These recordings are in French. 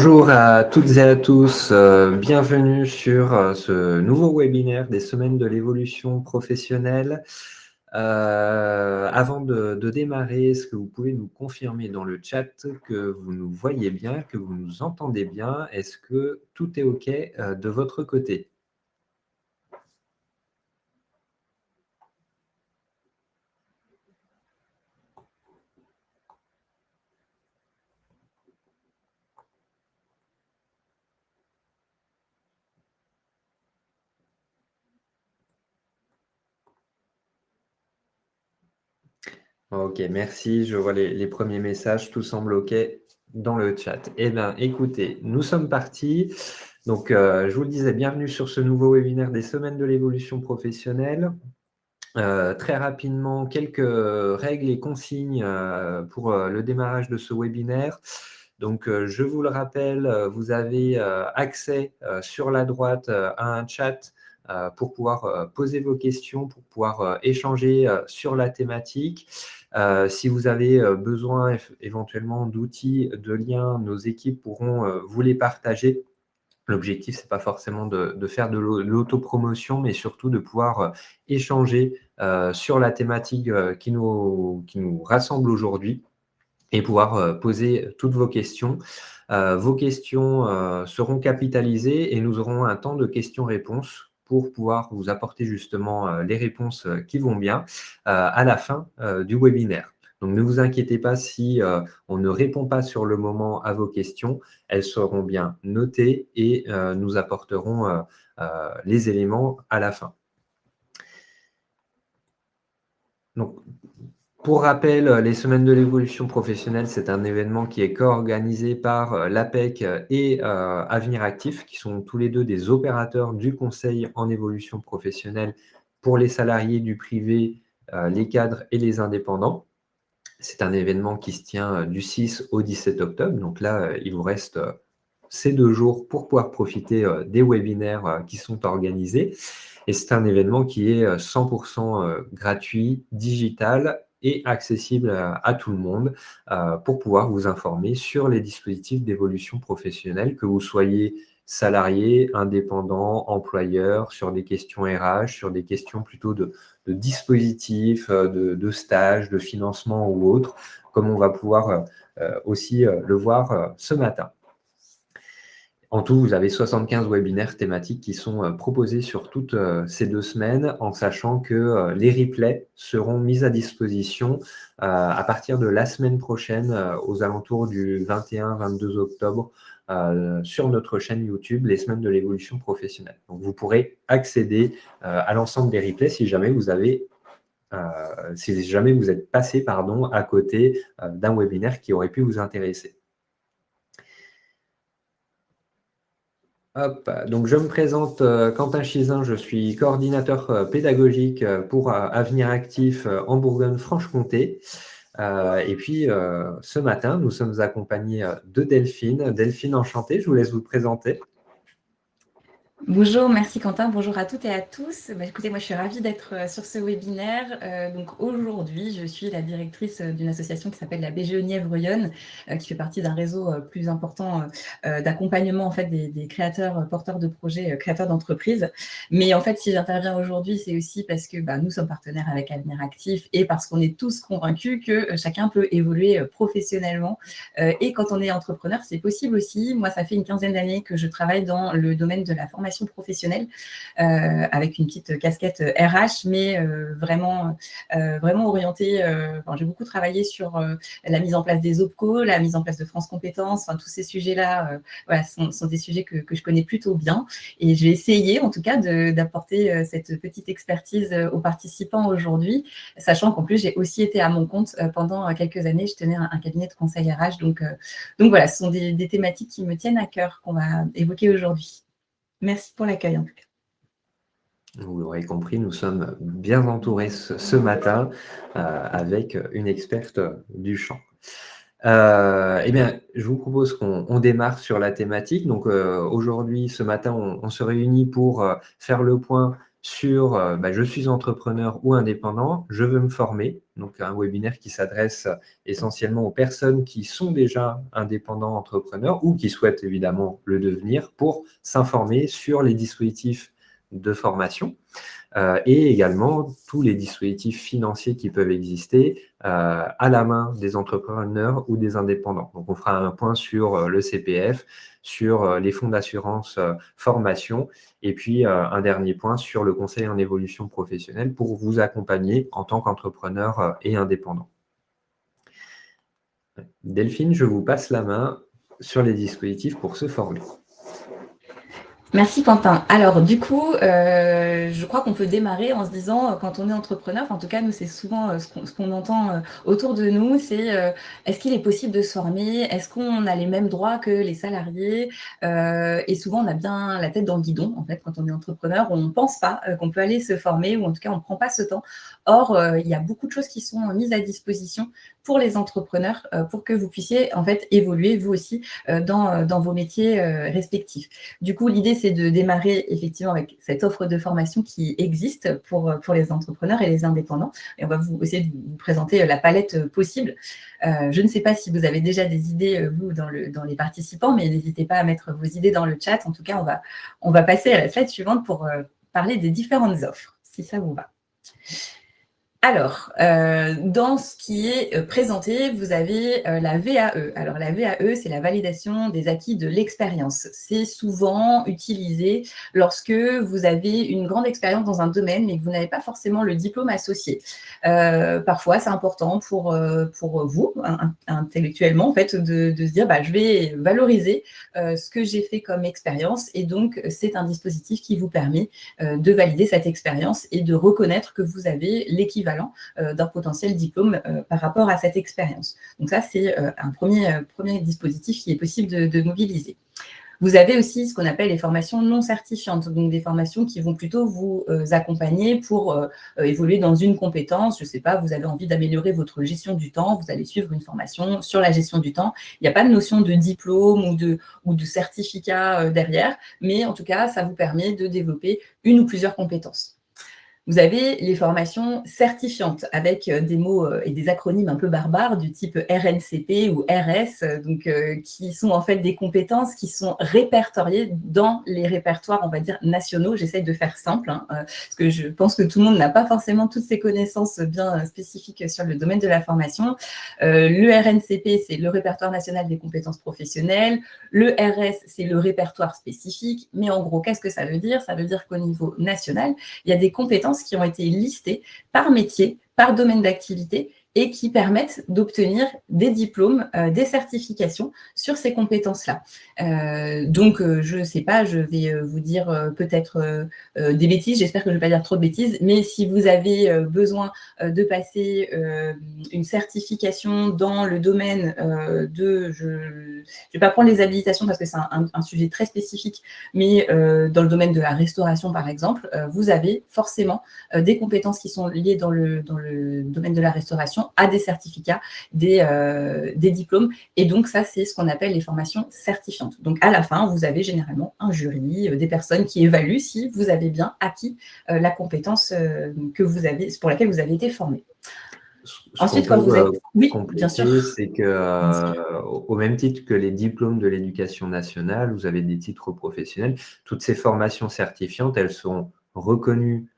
Bonjour à toutes et à tous, bienvenue sur ce nouveau webinaire des semaines de l'évolution professionnelle. Avant de démarrer, est-ce que vous pouvez nous confirmer dans le chat que vous nous voyez bien, que vous nous entendez bien? Est-ce que tout est OK de votre côté? OK, merci. Je vois les premiers messages, tout semble OK dans le chat. Eh bien, écoutez, nous sommes partis. Donc, je vous le disais, bienvenue sur ce nouveau webinaire des semaines de l'évolution professionnelle. Très rapidement, quelques règles et consignes pour le démarrage de ce webinaire. Donc, je vous le rappelle, vous avez accès sur la droite à un chat pour pouvoir poser vos questions, pour pouvoir échanger sur la thématique. Si vous avez besoin éventuellement d'outils, de liens, nos équipes pourront vous les partager. L'objectif, ce n'est pas forcément de faire de l'autopromotion, mais surtout de pouvoir échanger sur la thématique qui nous rassemble aujourd'hui et pouvoir poser toutes vos questions. Vos questions seront capitalisées et nous aurons un temps de questions-réponses pour pouvoir vous apporter justement les réponses qui vont bien à la fin du webinaire. Donc, ne vous inquiétez pas si on ne répond pas sur le moment à vos questions. Elles seront bien notées et nous apporterons les éléments à la fin. Donc, pour rappel, les semaines de l'évolution professionnelle, c'est un événement qui est co-organisé par l'APEC et Avenir Actif, qui sont tous les deux des opérateurs du conseil en évolution professionnelle pour les salariés du privé, les cadres et les indépendants. C'est un événement qui se tient du 6 au 17 octobre. Donc là, il vous reste ces 2 jours pour pouvoir profiter des webinaires qui sont organisés. Et c'est un événement qui est 100% gratuit, digital et accessible à tout le monde pour pouvoir vous informer sur les dispositifs d'évolution professionnelle, que vous soyez salarié, indépendant, employeur, sur des questions RH, sur des questions plutôt de dispositifs, de stages, de financement ou autres, comme on va pouvoir aussi le voir ce matin. En tout, vous avez 75 webinaires thématiques qui sont proposés sur toutes ces 2 semaines, en sachant que les replays seront mis à disposition à partir de la semaine prochaine, aux alentours du 21-22 octobre, sur notre chaîne YouTube, les semaines de l'évolution professionnelle. Donc, vous pourrez accéder à l'ensemble des replays si jamais vous êtes passé à côté d'un webinaire qui aurait pu vous intéresser. Hop, donc je me présente, Quentin Chizin, je suis coordinateur pédagogique pour Avenir Actif en Bourgogne-Franche-Comté. Et puis ce matin, nous sommes accompagnés de Delphine. Delphine, enchantée, je vous laisse vous présenter. Bonjour, merci Quentin, bonjour à toutes et à tous. Écoutez, moi je suis ravie d'être sur ce webinaire. Donc aujourd'hui, je suis la directrice d'une association qui s'appelle la BGE Nièvre-Yonne, qui fait partie d'un réseau plus important d'accompagnement en fait des créateurs porteurs de projets, créateurs d'entreprises. Mais en fait, si j'interviens aujourd'hui, c'est aussi parce que nous sommes partenaires avec Avenir Actif et parce qu'on est tous convaincus que chacun peut évoluer professionnellement. Et quand on est entrepreneur, c'est possible aussi. Moi, ça fait une quinzaine d'années que je travaille dans le domaine de la formation professionnelle avec une petite casquette RH, mais vraiment orientée. J'ai beaucoup travaillé sur la mise en place des OPCO, la mise en place de France Compétences. Tous ces sujets-là sont des sujets que je connais plutôt bien. Et je vais essayer, en tout cas, d'apporter cette petite expertise aux participants aujourd'hui, sachant qu'en plus, j'ai aussi été à mon compte pendant quelques années. Je tenais un cabinet de conseil RH. Donc voilà, ce sont des thématiques qui me tiennent à cœur qu'on va évoquer aujourd'hui. Merci pour l'accueil en tout cas. Vous l'aurez compris, nous sommes bien entourés ce matin avec une experte du champ. Eh bien, je vous propose qu'on démarre sur la thématique. Donc aujourd'hui, ce matin, on se réunit pour faire le point sur je suis entrepreneur ou indépendant, je veux me former. Donc, un webinaire qui s'adresse essentiellement aux personnes qui sont déjà indépendants entrepreneurs ou qui souhaitent évidemment le devenir pour s'informer sur les dispositifs de formation et également tous les dispositifs financiers qui peuvent exister à la main des entrepreneurs ou des indépendants. Donc, on fera un point sur le CPF, sur les fonds d'assurance formation et puis un dernier point sur le conseil en évolution professionnelle pour vous accompagner en tant qu'entrepreneur et indépendant. Delphine, je vous passe la main sur les dispositifs pour se former. Merci Quentin. Alors du coup, je crois qu'on peut démarrer en se disant, quand on est entrepreneur, en tout cas nous c'est souvent ce qu'on entend autour de nous, c'est est-ce qu'il est possible de se former? Est-ce qu'on a les mêmes droits que les salariés? Et souvent on a bien la tête dans le guidon en fait quand on est entrepreneur, on ne pense pas qu'on peut aller se former ou en tout cas on ne prend pas ce temps. Or, il y a beaucoup de choses qui sont mises à disposition pour les entrepreneurs pour que vous puissiez en fait évoluer vous aussi dans vos métiers respectifs. Du coup, l'idée, c'est de démarrer effectivement avec cette offre de formation qui existe pour les entrepreneurs et les indépendants. Et on va essayer de vous présenter la palette possible. Je ne sais pas si vous avez déjà des idées, vous, dans les participants, mais n'hésitez pas à mettre vos idées dans le chat. En tout cas, on va passer à la slide suivante pour parler des différentes offres, si ça vous va. Alors, dans ce qui est présenté, vous avez la VAE. Alors, la VAE, c'est la validation des acquis de l'expérience. C'est souvent utilisé lorsque vous avez une grande expérience dans un domaine, mais que vous n'avez pas forcément le diplôme associé. Parfois, c'est important pour vous, intellectuellement, en fait, de se dire, je vais valoriser ce que j'ai fait comme expérience. Et donc, c'est un dispositif qui vous permet de valider cette expérience et de reconnaître que vous avez l'équivalent d'un potentiel diplôme par rapport à cette expérience. Donc ça, c'est un premier dispositif qui est possible de mobiliser. Vous avez aussi ce qu'on appelle les formations non certifiantes, donc des formations qui vont plutôt vous accompagner pour évoluer dans une compétence. Je ne sais pas, vous avez envie d'améliorer votre gestion du temps, vous allez suivre une formation sur la gestion du temps. Il n'y a pas de notion de diplôme ou de certificat derrière, mais en tout cas, ça vous permet de développer une ou plusieurs compétences. Vous avez les formations certifiantes avec des mots et des acronymes un peu barbares du type RNCP ou RS, donc, qui sont en fait des compétences qui sont répertoriées dans les répertoires, on va dire, nationaux. J'essaie de faire simple, parce que je pense que tout le monde n'a pas forcément toutes ces connaissances bien spécifiques sur le domaine de la formation. Le RNCP, c'est le répertoire national des compétences professionnelles. Le RS, c'est le répertoire spécifique. Mais en gros, qu'est-ce que ça veut dire? Ça veut dire qu'au niveau national, il y a des compétences qui ont été listées par métier, par domaine d'activité et qui permettent d'obtenir des diplômes, des certifications sur ces compétences-là. Donc, je ne sais pas, je vais vous dire peut-être des bêtises, j'espère que je ne vais pas dire trop de bêtises, mais si vous avez besoin de passer une certification dans le domaine je ne vais pas prendre les habilitations parce que c'est un sujet très spécifique, mais dans le domaine de la restauration, par exemple, vous avez forcément des compétences qui sont liées dans le domaine de la restauration à des certificats, des diplômes. Et donc, ça, c'est ce qu'on appelle les formations certifiantes. Donc, à la fin, vous avez généralement un jury, des personnes qui évaluent si vous avez bien acquis la compétence pour laquelle vous avez été formé. Ensuite, quand vous êtes... Oui, bien sûr. C'est qu'au même titre que les diplômes de l'éducation nationale, vous avez des titres professionnels. Toutes ces formations certifiantes, elles sont reconnues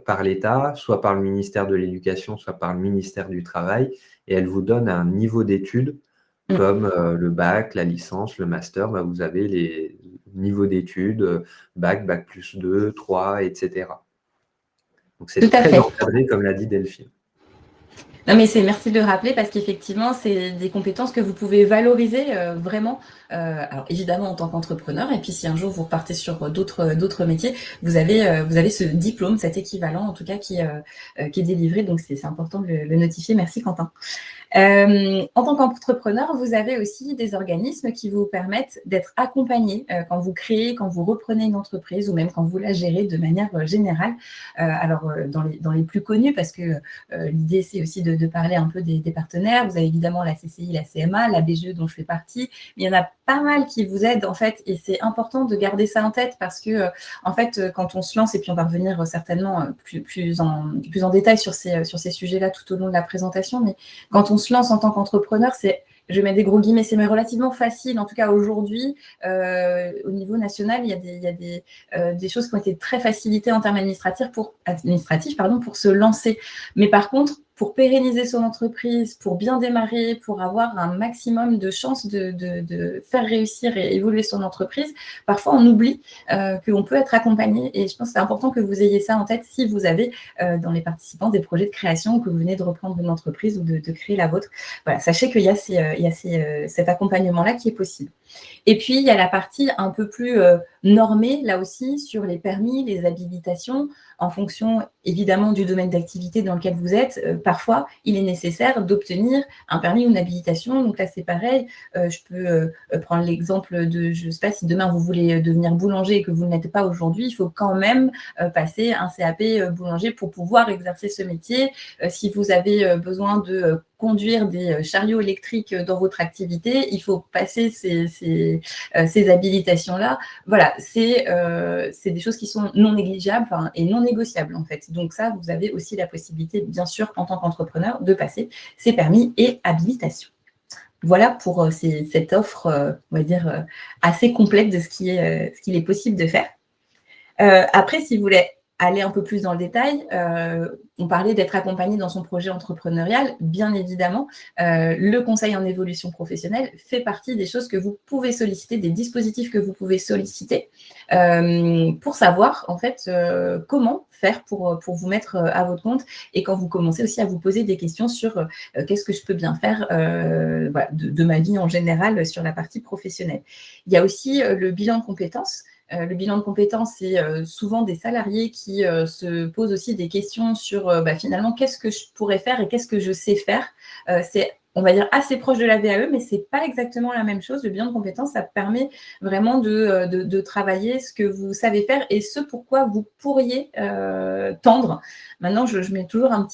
par l'État, soit par le ministère de l'Éducation, soit par le ministère du Travail, et elles vous donnent un niveau d'études comme le bac, la licence, le master. Vous avez les niveaux d'études, bac, bac plus 2, 3, etc. Donc, c'est très encadré, comme l'a dit Delphine. Non, mais merci de le rappeler parce qu'effectivement, c'est des compétences que vous pouvez valoriser vraiment. Alors évidemment en tant qu'entrepreneur, et puis si un jour vous repartez sur d'autres métiers, vous avez ce diplôme, cet équivalent en tout cas qui est délivré. Donc c'est important de le notifier. Merci Quentin. En tant qu'entrepreneur, vous avez aussi des organismes qui vous permettent d'être accompagnés quand vous créez, quand vous reprenez une entreprise ou même quand vous la gérez de manière générale. Alors, dans les plus connus, parce que l'idée, c'est aussi de de parler un peu des partenaires. Vous avez évidemment la CCI, la CMA, la BGE dont je fais partie. Mais il y en a pas mal qui vous aident en fait, et c'est important de garder ça en tête parce que en fait, quand on se lance, et puis on va revenir certainement plus en détail sur ces sujets-là tout au long de la présentation, mais quand on se lance en tant qu'entrepreneur, je mets des gros guillemets, c'est relativement facile, en tout cas aujourd'hui, au niveau national, il y a des choses qui ont été très facilitées en termes administratifs pour se lancer. Mais par contre, pour pérenniser son entreprise, pour bien démarrer, pour avoir un maximum de chances de faire réussir et évoluer son entreprise, parfois on oublie qu'on peut être accompagné. Et je pense que c'est important que vous ayez ça en tête si vous avez dans les participants des projets de création ou que vous venez de reprendre une entreprise ou de créer la vôtre. Voilà, sachez qu'il y a cet accompagnement-là qui est possible. Et puis, il y a la partie un peu plus normée, là aussi, sur les permis, les habilitations, en fonction, évidemment, du domaine d'activité dans lequel vous êtes. Parfois, il est nécessaire d'obtenir un permis ou une habilitation. Donc là, c'est pareil. Je peux prendre l'exemple de, je ne sais pas, si demain, vous voulez devenir boulanger et que vous ne l'êtes pas aujourd'hui, il faut quand même passer un CAP boulanger pour pouvoir exercer ce métier. Si vous avez besoin de conduire des chariots électriques dans votre activité, il faut passer ces habilitations-là. Voilà, c'est des choses qui sont non négligeables et non négociables en fait. Donc ça, vous avez aussi la possibilité, bien sûr, en tant qu'entrepreneur, de passer ces permis et habilitations. Voilà pour cette offre, on va dire, assez complète de ce qu'il est possible de faire. Après, si vous voulez aller un peu plus dans le détail, on parlait d'être accompagné dans son projet entrepreneurial. Bien évidemment, le conseil en évolution professionnelle fait partie des choses que vous pouvez solliciter, des dispositifs que vous pouvez solliciter pour savoir en fait comment faire pour vous mettre à votre compte, et quand vous commencez aussi à vous poser des questions sur qu'est-ce que je peux bien faire voilà, de ma vie en général sur la partie professionnelle. Il y a aussi le bilan de compétences. Le bilan de compétences, c'est souvent des salariés qui se posent aussi des questions sur finalement qu'est-ce que je pourrais faire et qu'est-ce que je sais faire. C'est, on va dire, assez proche de la VAE, mais ce n'est pas exactement la même chose. Le bilan de compétences, ça permet vraiment de travailler ce que vous savez faire et ce pourquoi vous pourriez tendre. Maintenant, je mets toujours une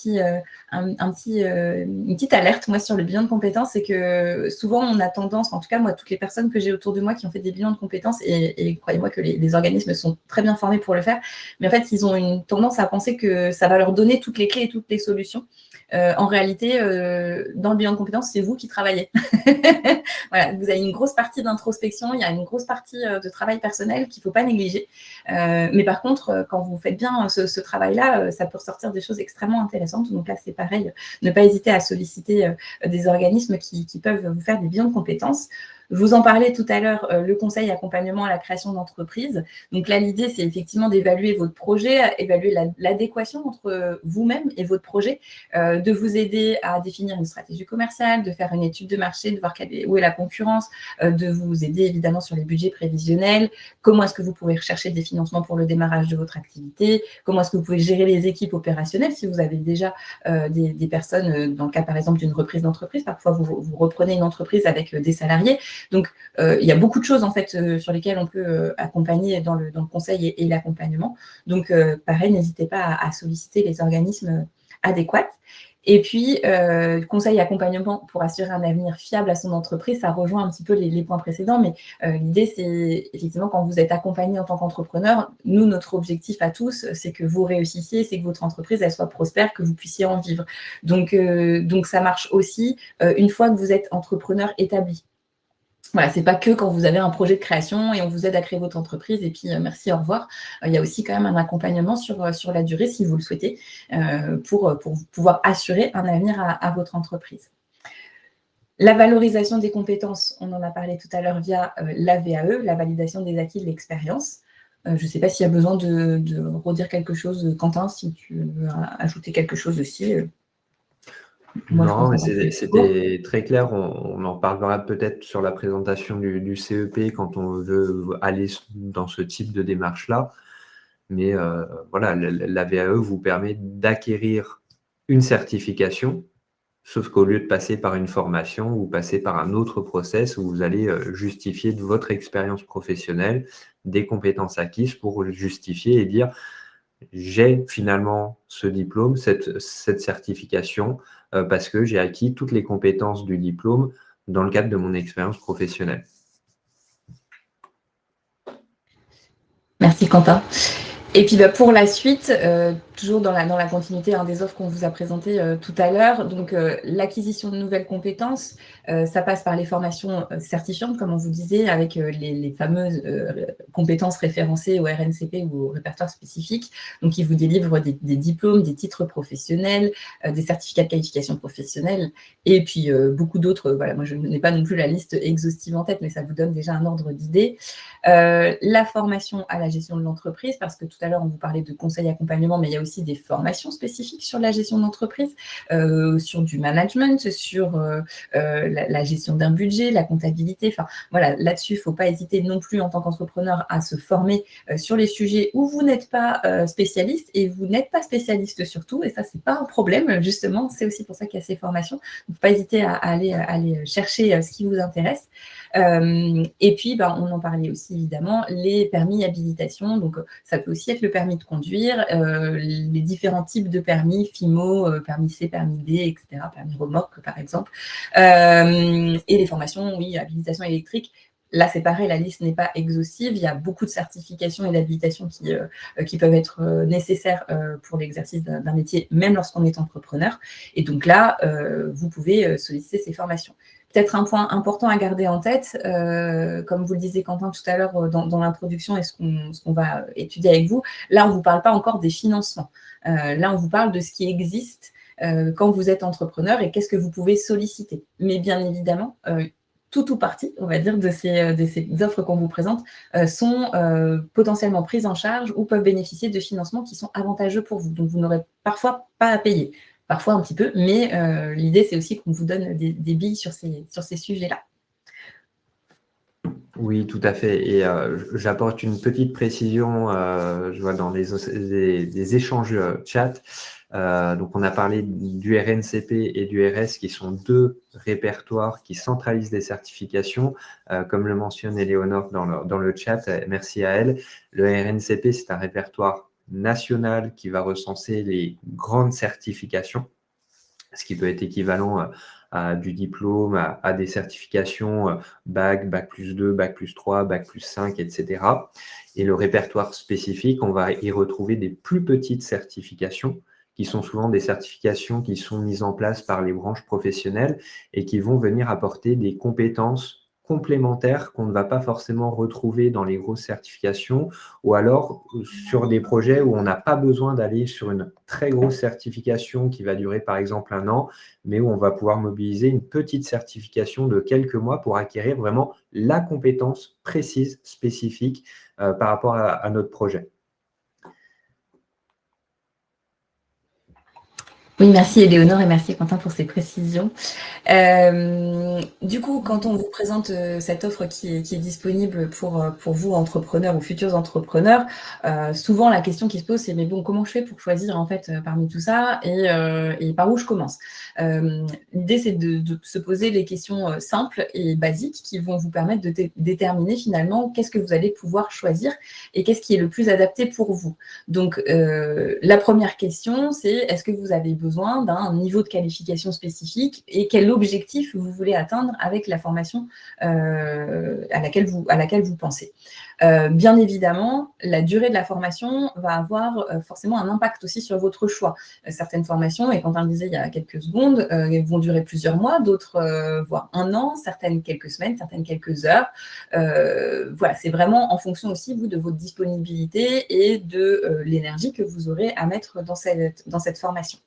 petite alerte, moi, sur le bilan de compétences, c'est que souvent, on a tendance, en tout cas, moi, toutes les personnes que j'ai autour de moi qui ont fait des bilans de compétences, et croyez-moi que les organismes sont très bien formés pour le faire, mais en fait, ils ont une tendance à penser que ça va leur donner toutes les clés et toutes les solutions. En réalité, dans le bilan de compétences, c'est vous qui travaillez. Voilà, vous avez une grosse partie d'introspection, il y a une grosse partie de travail personnel qu'il ne faut pas négliger. Mais par contre, quand vous faites bien ce travail-là, ça peut ressortir des choses extrêmement intéressantes. Donc là, c'est pareil, ne pas hésiter à solliciter des organismes qui peuvent vous faire des bilans de compétences. Je vous en parlais tout à l'heure, le conseil accompagnement à la création d'entreprise. Donc là, l'idée, c'est effectivement d'évaluer votre projet, évaluer l'adéquation entre vous-même et votre projet, de vous aider à définir une stratégie commerciale, de faire une étude de marché, de voir où est la concurrence, de vous aider évidemment sur les budgets prévisionnels, comment est-ce que vous pouvez rechercher des financements pour le démarrage de votre activité, comment est-ce que vous pouvez gérer les équipes opérationnelles si vous avez déjà des personnes, dans le cas par exemple d'une reprise d'entreprise, parfois vous reprenez une entreprise avec des salariés. Donc, il y a beaucoup de choses en fait sur lesquelles on peut accompagner dans le conseil et l'accompagnement. Donc, pareil, n'hésitez pas à solliciter les organismes adéquats. Et puis, conseil et accompagnement pour assurer un avenir fiable à son entreprise, ça rejoint un petit peu les points précédents, mais l'idée, c'est effectivement quand vous êtes accompagné en tant qu'entrepreneur, nous, notre objectif à tous, c'est que vous réussissiez, c'est que votre entreprise, elle soit prospère, que vous puissiez en vivre. Donc ça marche aussi une fois que vous êtes entrepreneur établi. Voilà, c'est pas que quand vous avez un projet de création et on vous aide à créer votre entreprise et puis merci, au revoir. Il y a aussi quand même un accompagnement sur la durée, si vous le souhaitez, pour pouvoir assurer un avenir à votre entreprise. La valorisation des compétences, on en a parlé tout à l'heure via la VAE, la validation des acquis de l'expérience. Je ne sais pas s'il y a besoin de redire quelque chose, Quentin, si tu veux ajouter quelque chose aussi. Moi, non, mais c'était très clair. On en parlera peut-être sur la présentation du CEP quand on veut aller dans ce type de démarche-là. Mais voilà, la VAE vous permet d'acquérir une certification, sauf qu'au lieu de passer par une formation, vous passez par un autre process où vous allez justifier de votre expérience professionnelle, des compétences acquises pour justifier et dire j'ai finalement ce diplôme, cette certification, parce que j'ai acquis toutes les compétences du diplôme dans le cadre de mon expérience professionnelle. Merci Quentin. Et puis pour la suite, toujours dans la continuité des offres qu'on vous a présentées tout à l'heure, donc l'acquisition de nouvelles compétences, ça passe par les formations certifiantes, comme on vous disait, avec les fameuses compétences référencées au RNCP ou au répertoire spécifique, donc qui vous délivrent des diplômes, des titres professionnels, des certificats de qualification professionnelle, et puis beaucoup d'autres. Voilà, moi je n'ai pas non plus la liste exhaustive en tête, mais ça vous donne déjà un ordre d'idée. La formation à la gestion de l'entreprise, parce que tout à l'heure, on vous parlait de conseil accompagnement, mais il y a aussi des formations spécifiques sur la gestion d'entreprise, sur du management, sur la gestion d'un budget, la comptabilité. Enfin, voilà, là-dessus, il ne faut pas hésiter non plus en tant qu'entrepreneur à se former sur les sujets où vous n'êtes pas spécialiste, et vous n'êtes pas spécialiste surtout, et ça, ce n'est pas un problème, justement. C'est aussi pour ça qu'il y a ces formations. Donc, il ne faut pas hésiter à aller chercher ce qui vous intéresse. Et puis, on en parlait aussi évidemment, les permis habilitation. Donc, ça peut aussi être le permis de conduire, les différents types de permis, FIMO, permis C, permis D, etc., permis remorque par exemple. Et les formations, oui, habilitation électrique. Là, c'est pareil, la liste n'est pas exhaustive. Il y a beaucoup de certifications et d'habilitations qui peuvent être nécessaires pour l'exercice d'un métier, même lorsqu'on est entrepreneur. Et donc là, vous pouvez solliciter ces formations. Peut-être un point important à garder en tête, comme vous le disiez Quentin tout à l'heure dans l'introduction et ce qu'on va étudier avec vous, là on ne vous parle pas encore des financements. Là on vous parle de ce qui existe quand vous êtes entrepreneur et qu'est-ce que vous pouvez solliciter. Mais bien évidemment, tout ou partie, on va dire, de ces offres qu'on vous présente sont potentiellement prises en charge ou peuvent bénéficier de financements qui sont avantageux pour vous. Donc vous n'aurez parfois pas à payer. Parfois un petit peu, mais l'idée, c'est aussi qu'on vous donne des billes sur ces sujets-là. Oui, tout à fait. Et j'apporte une petite précision, je vois dans les échanges chat. Donc, on a parlé du RNCP et du RS, qui sont deux répertoires qui centralisent les certifications. Comme le mentionne Éléonore dans le chat, merci à elle. Le RNCP, c'est un répertoire national qui va recenser les grandes certifications, ce qui peut être équivalent à du diplôme, à des certifications Bac, Bac plus 2, Bac plus 3, Bac plus 5, etc. Et le répertoire spécifique, on va y retrouver des plus petites certifications qui sont souvent des certifications qui sont mises en place par les branches professionnelles et qui vont venir apporter des compétences complémentaires qu'on ne va pas forcément retrouver dans les grosses certifications, ou alors sur des projets où on n'a pas besoin d'aller sur une très grosse certification qui va durer par exemple 1 an, mais où on va pouvoir mobiliser une petite certification de quelques mois pour acquérir vraiment la compétence précise, spécifique par rapport à notre projet. Oui, merci Éléonore et merci Quentin pour ces précisions. Du coup, quand on vous présente cette offre qui est disponible pour vous, entrepreneurs ou futurs entrepreneurs, souvent la question qui se pose, c'est mais bon, comment je fais pour choisir en fait parmi tout ça et par où je commence? L'idée, c'est de se poser les questions simples et basiques qui vont vous permettre de déterminer finalement qu'est-ce que vous allez pouvoir choisir et qu'est-ce qui est le plus adapté pour vous. Donc, la première question, c'est est-ce que vous avez besoin d'un niveau de qualification spécifique et quel objectif vous voulez atteindre avec la formation à laquelle vous pensez. Bien évidemment, la durée de la formation va avoir forcément un impact aussi sur votre choix. Certaines formations, et Quentin le disait il y a quelques secondes, vont durer plusieurs mois, d'autres voire 1 an, certaines quelques semaines, certaines quelques heures. Voilà, c'est vraiment en fonction aussi, vous, de votre disponibilité et de l'énergie que vous aurez à mettre dans cette formation.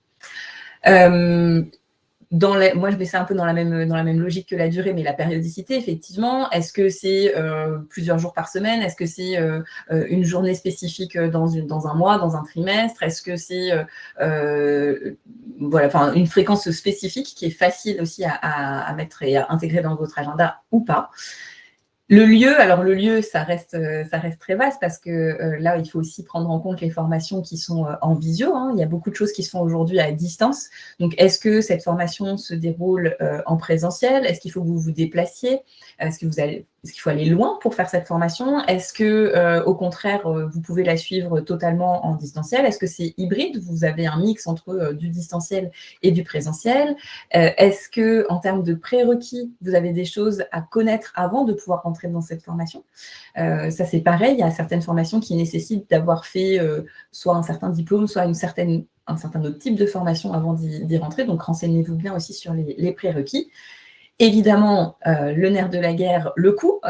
Moi, je mets ça un peu dans la même logique que la durée, mais la périodicité, effectivement. Est-ce que c'est plusieurs jours par semaine? Est-ce que c'est une journée spécifique dans un mois, dans un trimestre? Est-ce que c'est une fréquence spécifique qui est facile aussi à mettre et à intégrer dans votre agenda ou pas? Le lieu, ça reste très vaste parce que là, il faut aussi prendre en compte les formations qui sont en visio. Il y a beaucoup de choses qui se font aujourd'hui à distance. Donc, est-ce que cette formation se déroule en présentiel? Est-ce qu'il faut que vous vous déplaciez? Est-ce est-ce qu'il faut aller loin pour faire cette formation? Est-ce que, au contraire, vous pouvez la suivre totalement en distanciel? Est-ce que c'est hybride? Vous avez un mix entre, du distanciel et du présentiel? Est-ce qu'en termes de prérequis, vous avez des choses à connaître avant de pouvoir rentrer dans cette formation? Ça, c'est pareil, il y a certaines formations qui nécessitent d'avoir fait, soit un certain diplôme, soit un certain autre type de formation avant d'y rentrer, donc renseignez-vous bien aussi sur les prérequis. Évidemment, le nerf de la guerre, le coût,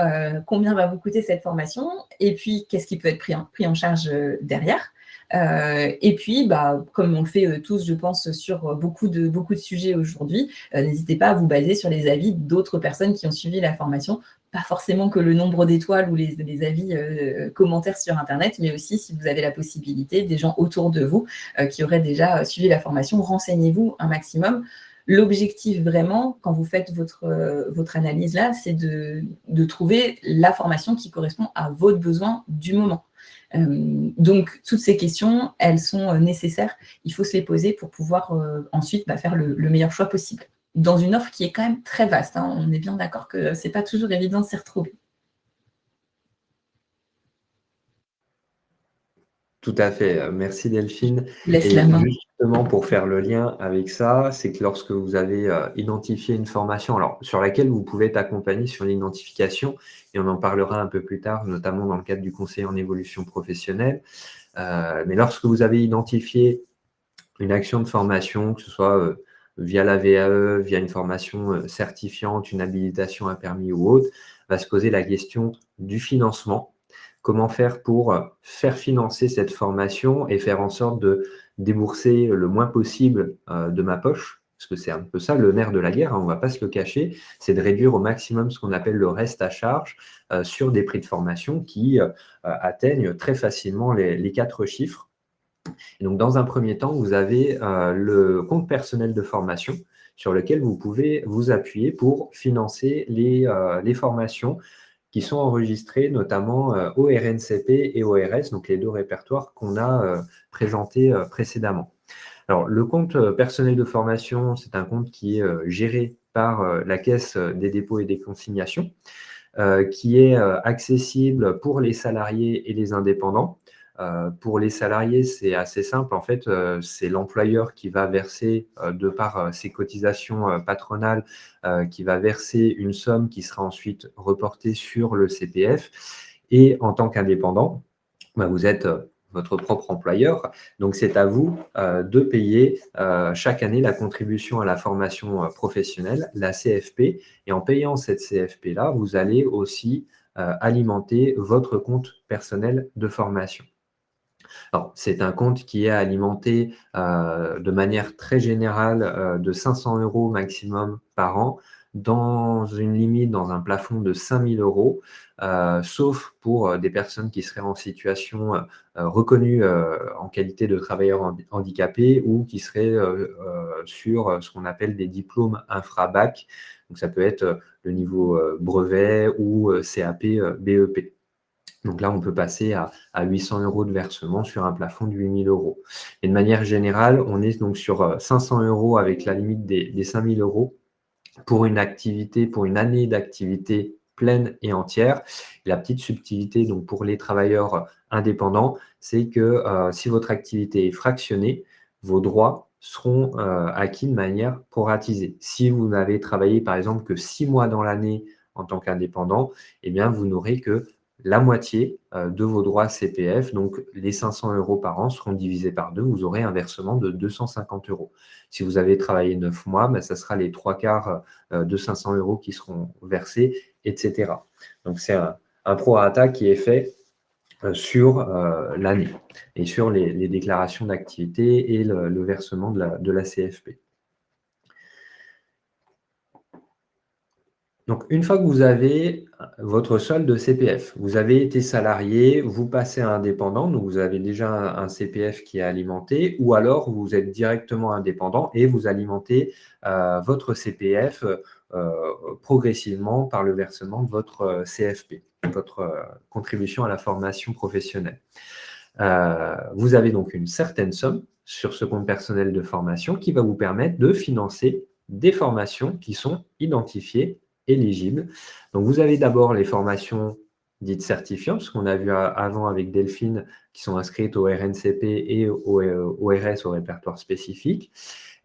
combien va vous coûter cette formation? Et puis, qu'est-ce qui peut être pris en charge, derrière? Et puis, bah, comme on le fait, tous, je pense, sur beaucoup de sujets aujourd'hui, n'hésitez pas à vous baser sur les avis d'autres personnes qui ont suivi la formation. Pas forcément que le nombre d'étoiles ou les avis, commentaires sur internet, mais aussi si vous avez la possibilité, des gens autour de vous, qui auraient déjà suivi la formation, renseignez-vous un maximum. L'objectif vraiment, quand vous faites votre analyse là, c'est de trouver la formation qui correspond à votre besoin du moment. Donc toutes ces questions, elles sont, nécessaires. Il faut se les poser pour pouvoir, ensuite, bah, faire le meilleur choix possible. Dans une offre qui est quand même très vaste, hein. On est bien d'accord que c'est pas toujours évident de s'y retrouver. Tout à fait. Merci Delphine. Je vous laisse la Et main. justement, pour faire le lien avec ça, c'est que lorsque vous avez identifié une formation, alors sur laquelle vous pouvez être accompagné sur l'identification, et on en parlera un peu plus tard, notamment dans le cadre du conseil en évolution professionnelle, mais lorsque vous avez identifié une action de formation, que ce soit via la VAE, via une formation certifiante, une habilitation, un permis ou autre, va se poser la question du financement. Comment faire pour faire financer cette formation et faire en sorte de débourser le moins possible de ma poche, parce que c'est un peu ça le nerf de la guerre, hein, on ne va pas se le cacher, c'est de réduire au maximum ce qu'on appelle le reste à charge sur des prix de formation qui atteignent très facilement les 4 chiffres. Et donc, dans un premier temps, vous avez le compte personnel de formation sur lequel vous pouvez vous appuyer pour financer les formations qui sont enregistrées notamment au RNCP et au RS, donc les 2 répertoires qu'on a présentés précédemment. Alors, le compte personnel de formation, c'est un compte qui est géré par la Caisse des dépôts et des consignations, qui est accessible pour les salariés et les indépendants. Pour les salariés, c'est assez simple. En fait, c'est l'employeur qui va verser, de par ses cotisations patronales, qui va verser une somme qui sera ensuite reportée sur le CPF. Et en tant qu'indépendant, bah, vous êtes votre propre employeur. Donc, c'est à vous de payer chaque année la contribution à la formation professionnelle, la CFP. Et en payant cette CFP-là, vous allez aussi alimenter votre compte personnel de formation. Alors, c'est un compte qui est alimenté de manière très générale de 500 € maximum par an, dans une limite, dans un plafond de 5 000 €, sauf pour des personnes qui seraient en situation reconnue en qualité de travailleur handicapé ou qui seraient sur ce qu'on appelle des diplômes infra-bac. Donc, ça peut être le niveau brevet ou CAP, BEP. Donc là, on peut passer à 800 € de versement sur un plafond de 8 000 €. Et de manière générale, on est donc sur 500 € avec la limite des 5 000 € pour une activité, pour une année d'activité pleine et entière. Et la petite subtilité donc pour les travailleurs indépendants, c'est que si votre activité est fractionnée, vos droits seront acquis de manière proratisée. Si vous n'avez travaillé par exemple que 6 mois dans l'année en tant qu'indépendant, eh bien vous n'aurez que la moitié de vos droits CPF, donc les 500 € par an seront divisés par 2, vous aurez un versement de 250 €. Si vous avez travaillé 9 mois, ben, ça sera les 3/4 de 500 € qui seront versés, etc. Donc c'est un prorata qui est fait sur l'année et sur les déclarations d'activité et le versement de la CFP. Donc, une fois que vous avez votre solde de CPF, vous avez été salarié, vous passez à indépendant, donc vous avez déjà un CPF qui est alimenté, ou alors vous êtes directement indépendant et vous alimentez votre CPF progressivement par le versement de votre CFP, votre contribution à la formation professionnelle. Vous avez donc une certaine somme sur ce compte personnel de formation qui va vous permettre de financer des formations qui sont identifiées éligibles. Donc, vous avez d'abord les formations dites certifiantes, ce qu'on a vu avant avec Delphine, qui sont inscrites au RNCP et au RS, au répertoire spécifique.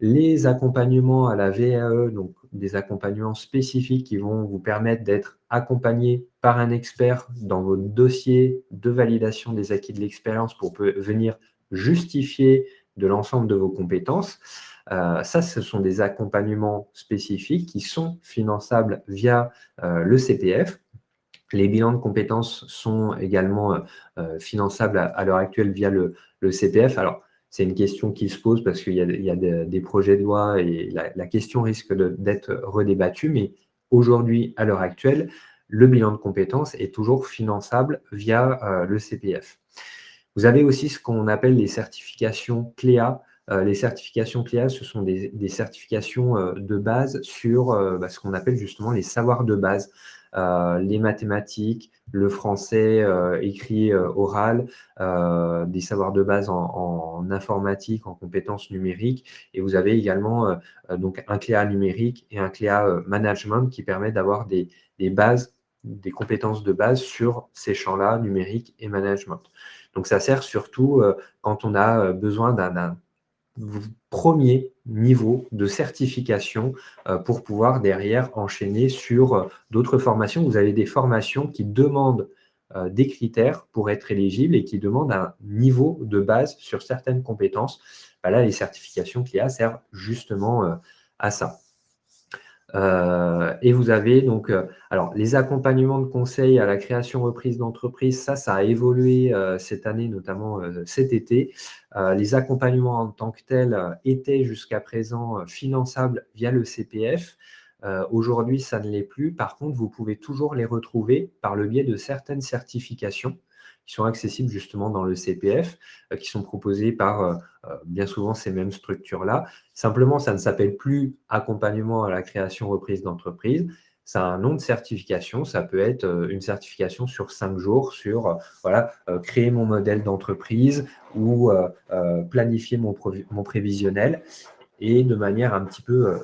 Les accompagnements à la VAE, donc des accompagnements spécifiques qui vont vous permettre d'être accompagné par un expert dans votre dossier de validation des acquis de l'expérience pour venir justifier de l'ensemble de vos compétences. Ça, ce sont des accompagnements spécifiques qui sont finançables via le CPF. Les bilans de compétences sont également finançables à l'heure actuelle via le CPF. Alors, c'est une question qui se pose parce qu'il y a des projets de loi et la question risque d'être redébattue, mais aujourd'hui, à l'heure actuelle, le bilan de compétences est toujours finançable via le CPF. Vous avez aussi ce qu'on appelle les certifications CLEA. Les certifications CLEA, ce sont des certifications de base sur ce qu'on appelle justement les savoirs de base. Les mathématiques, le français écrit oral, des savoirs de base en informatique, en compétences numériques. Et vous avez également donc un CLEA numérique et un CLEA management qui permet d'avoir des bases, des compétences de base sur ces champs-là, numérique et management. Donc, ça sert surtout quand on a besoin d'un premier niveau de certification pour pouvoir derrière enchaîner sur d'autres formations. Vous avez des formations qui demandent des critères pour être éligibles et qui demandent un niveau de base sur certaines compétences. Là, les certifications CLEA servent justement à ça. Et vous avez donc alors les accompagnements de conseil à la création reprise d'entreprise, ça a évolué cette année, notamment cet été. Les accompagnements en tant que tels étaient jusqu'à présent finançables via le CPF. Aujourd'hui, ça ne l'est plus. Par contre, vous pouvez toujours les retrouver par le biais de certaines certifications qui sont accessibles justement dans le CPF, qui sont proposées par bien souvent ces mêmes structures-là. Simplement, ça ne s'appelle plus accompagnement à la création reprise d'entreprise. Ça a un nom de certification. Ça peut être une certification sur 5 jours sur créer mon modèle d'entreprise ou planifier mon prévisionnel et de manière un petit peu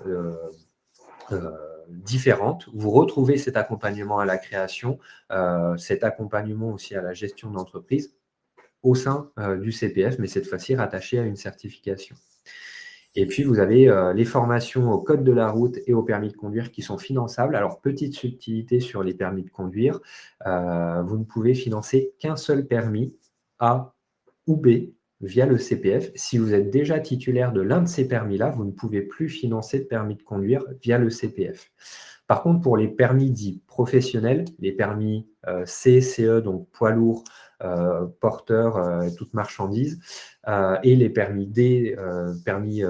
différente. Vous retrouvez cet accompagnement à la création, cet accompagnement aussi à la gestion d'entreprise au sein du CPF, mais cette fois-ci rattaché à une certification. Et puis, vous avez les formations au code de la route et au permis de conduire qui sont finançables. Alors, petite subtilité sur les permis de conduire, vous ne pouvez financer qu'un seul permis, A ou B, via le CPF. Si vous êtes déjà titulaire de l'un de ces permis-là, vous ne pouvez plus financer de permis de conduire via le CPF. Par contre, pour les permis dits professionnels, les permis C, CE, donc poids lourd, porteur, toute marchandise, et les permis D, permis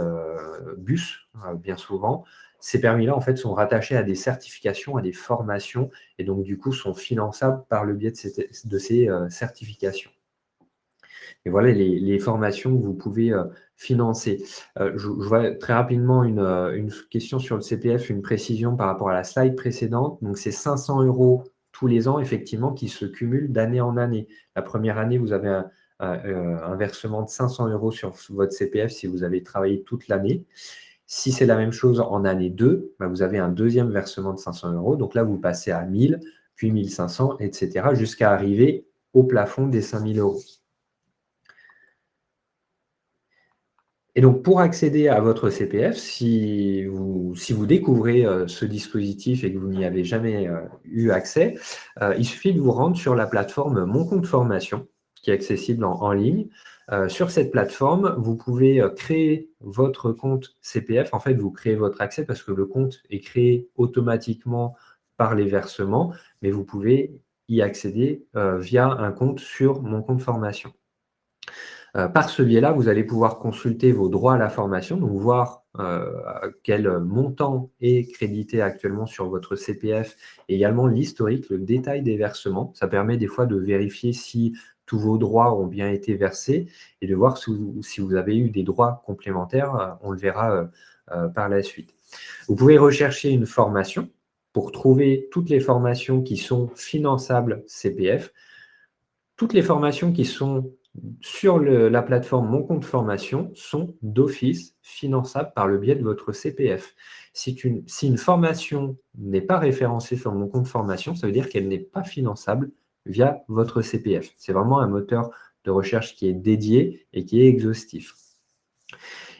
bus, bien souvent, ces permis-là, en fait, sont rattachés à des certifications, à des formations, et donc, du coup, sont finançables par le biais de ces certifications. Et voilà les formations que vous pouvez financer. Je vois très rapidement une question sur le CPF, une précision par rapport à la slide précédente. Donc, c'est 500 € tous les ans, effectivement, qui se cumulent d'année en année. La première année, vous avez un versement de 500 € sur votre CPF si vous avez travaillé toute l'année. Si c'est la même chose en année 2, vous avez un deuxième versement de 500 €. Donc là, vous passez à 1000, puis 1500, etc., jusqu'à arriver au plafond des 5000 €. Et donc, pour accéder à votre CPF, si vous découvrez ce dispositif et que vous n'y avez jamais eu accès, il suffit de vous rendre sur la plateforme Mon compte formation, qui est accessible en ligne. Sur cette plateforme, vous pouvez créer votre compte CPF. En fait, vous créez votre accès parce que le compte est créé automatiquement par les versements, mais vous pouvez y accéder via un compte sur Mon compte formation. Par ce biais-là, vous allez pouvoir consulter vos droits à la formation, donc voir quel montant est crédité actuellement sur votre CPF, et également l'historique, le détail des versements. Ça permet des fois de vérifier si tous vos droits ont bien été versés et de voir si vous avez eu des droits complémentaires. On le verra par la suite. Vous pouvez rechercher une formation pour trouver toutes les formations qui sont finançables CPF. Toutes les formations qui sont sur la plateforme Mon compte formation sont d'office finançables par le biais de votre CPF. Si une formation n'est pas référencée sur Mon compte formation, ça veut dire qu'elle n'est pas finançable via votre CPF. C'est vraiment un moteur de recherche qui est dédié et qui est exhaustif.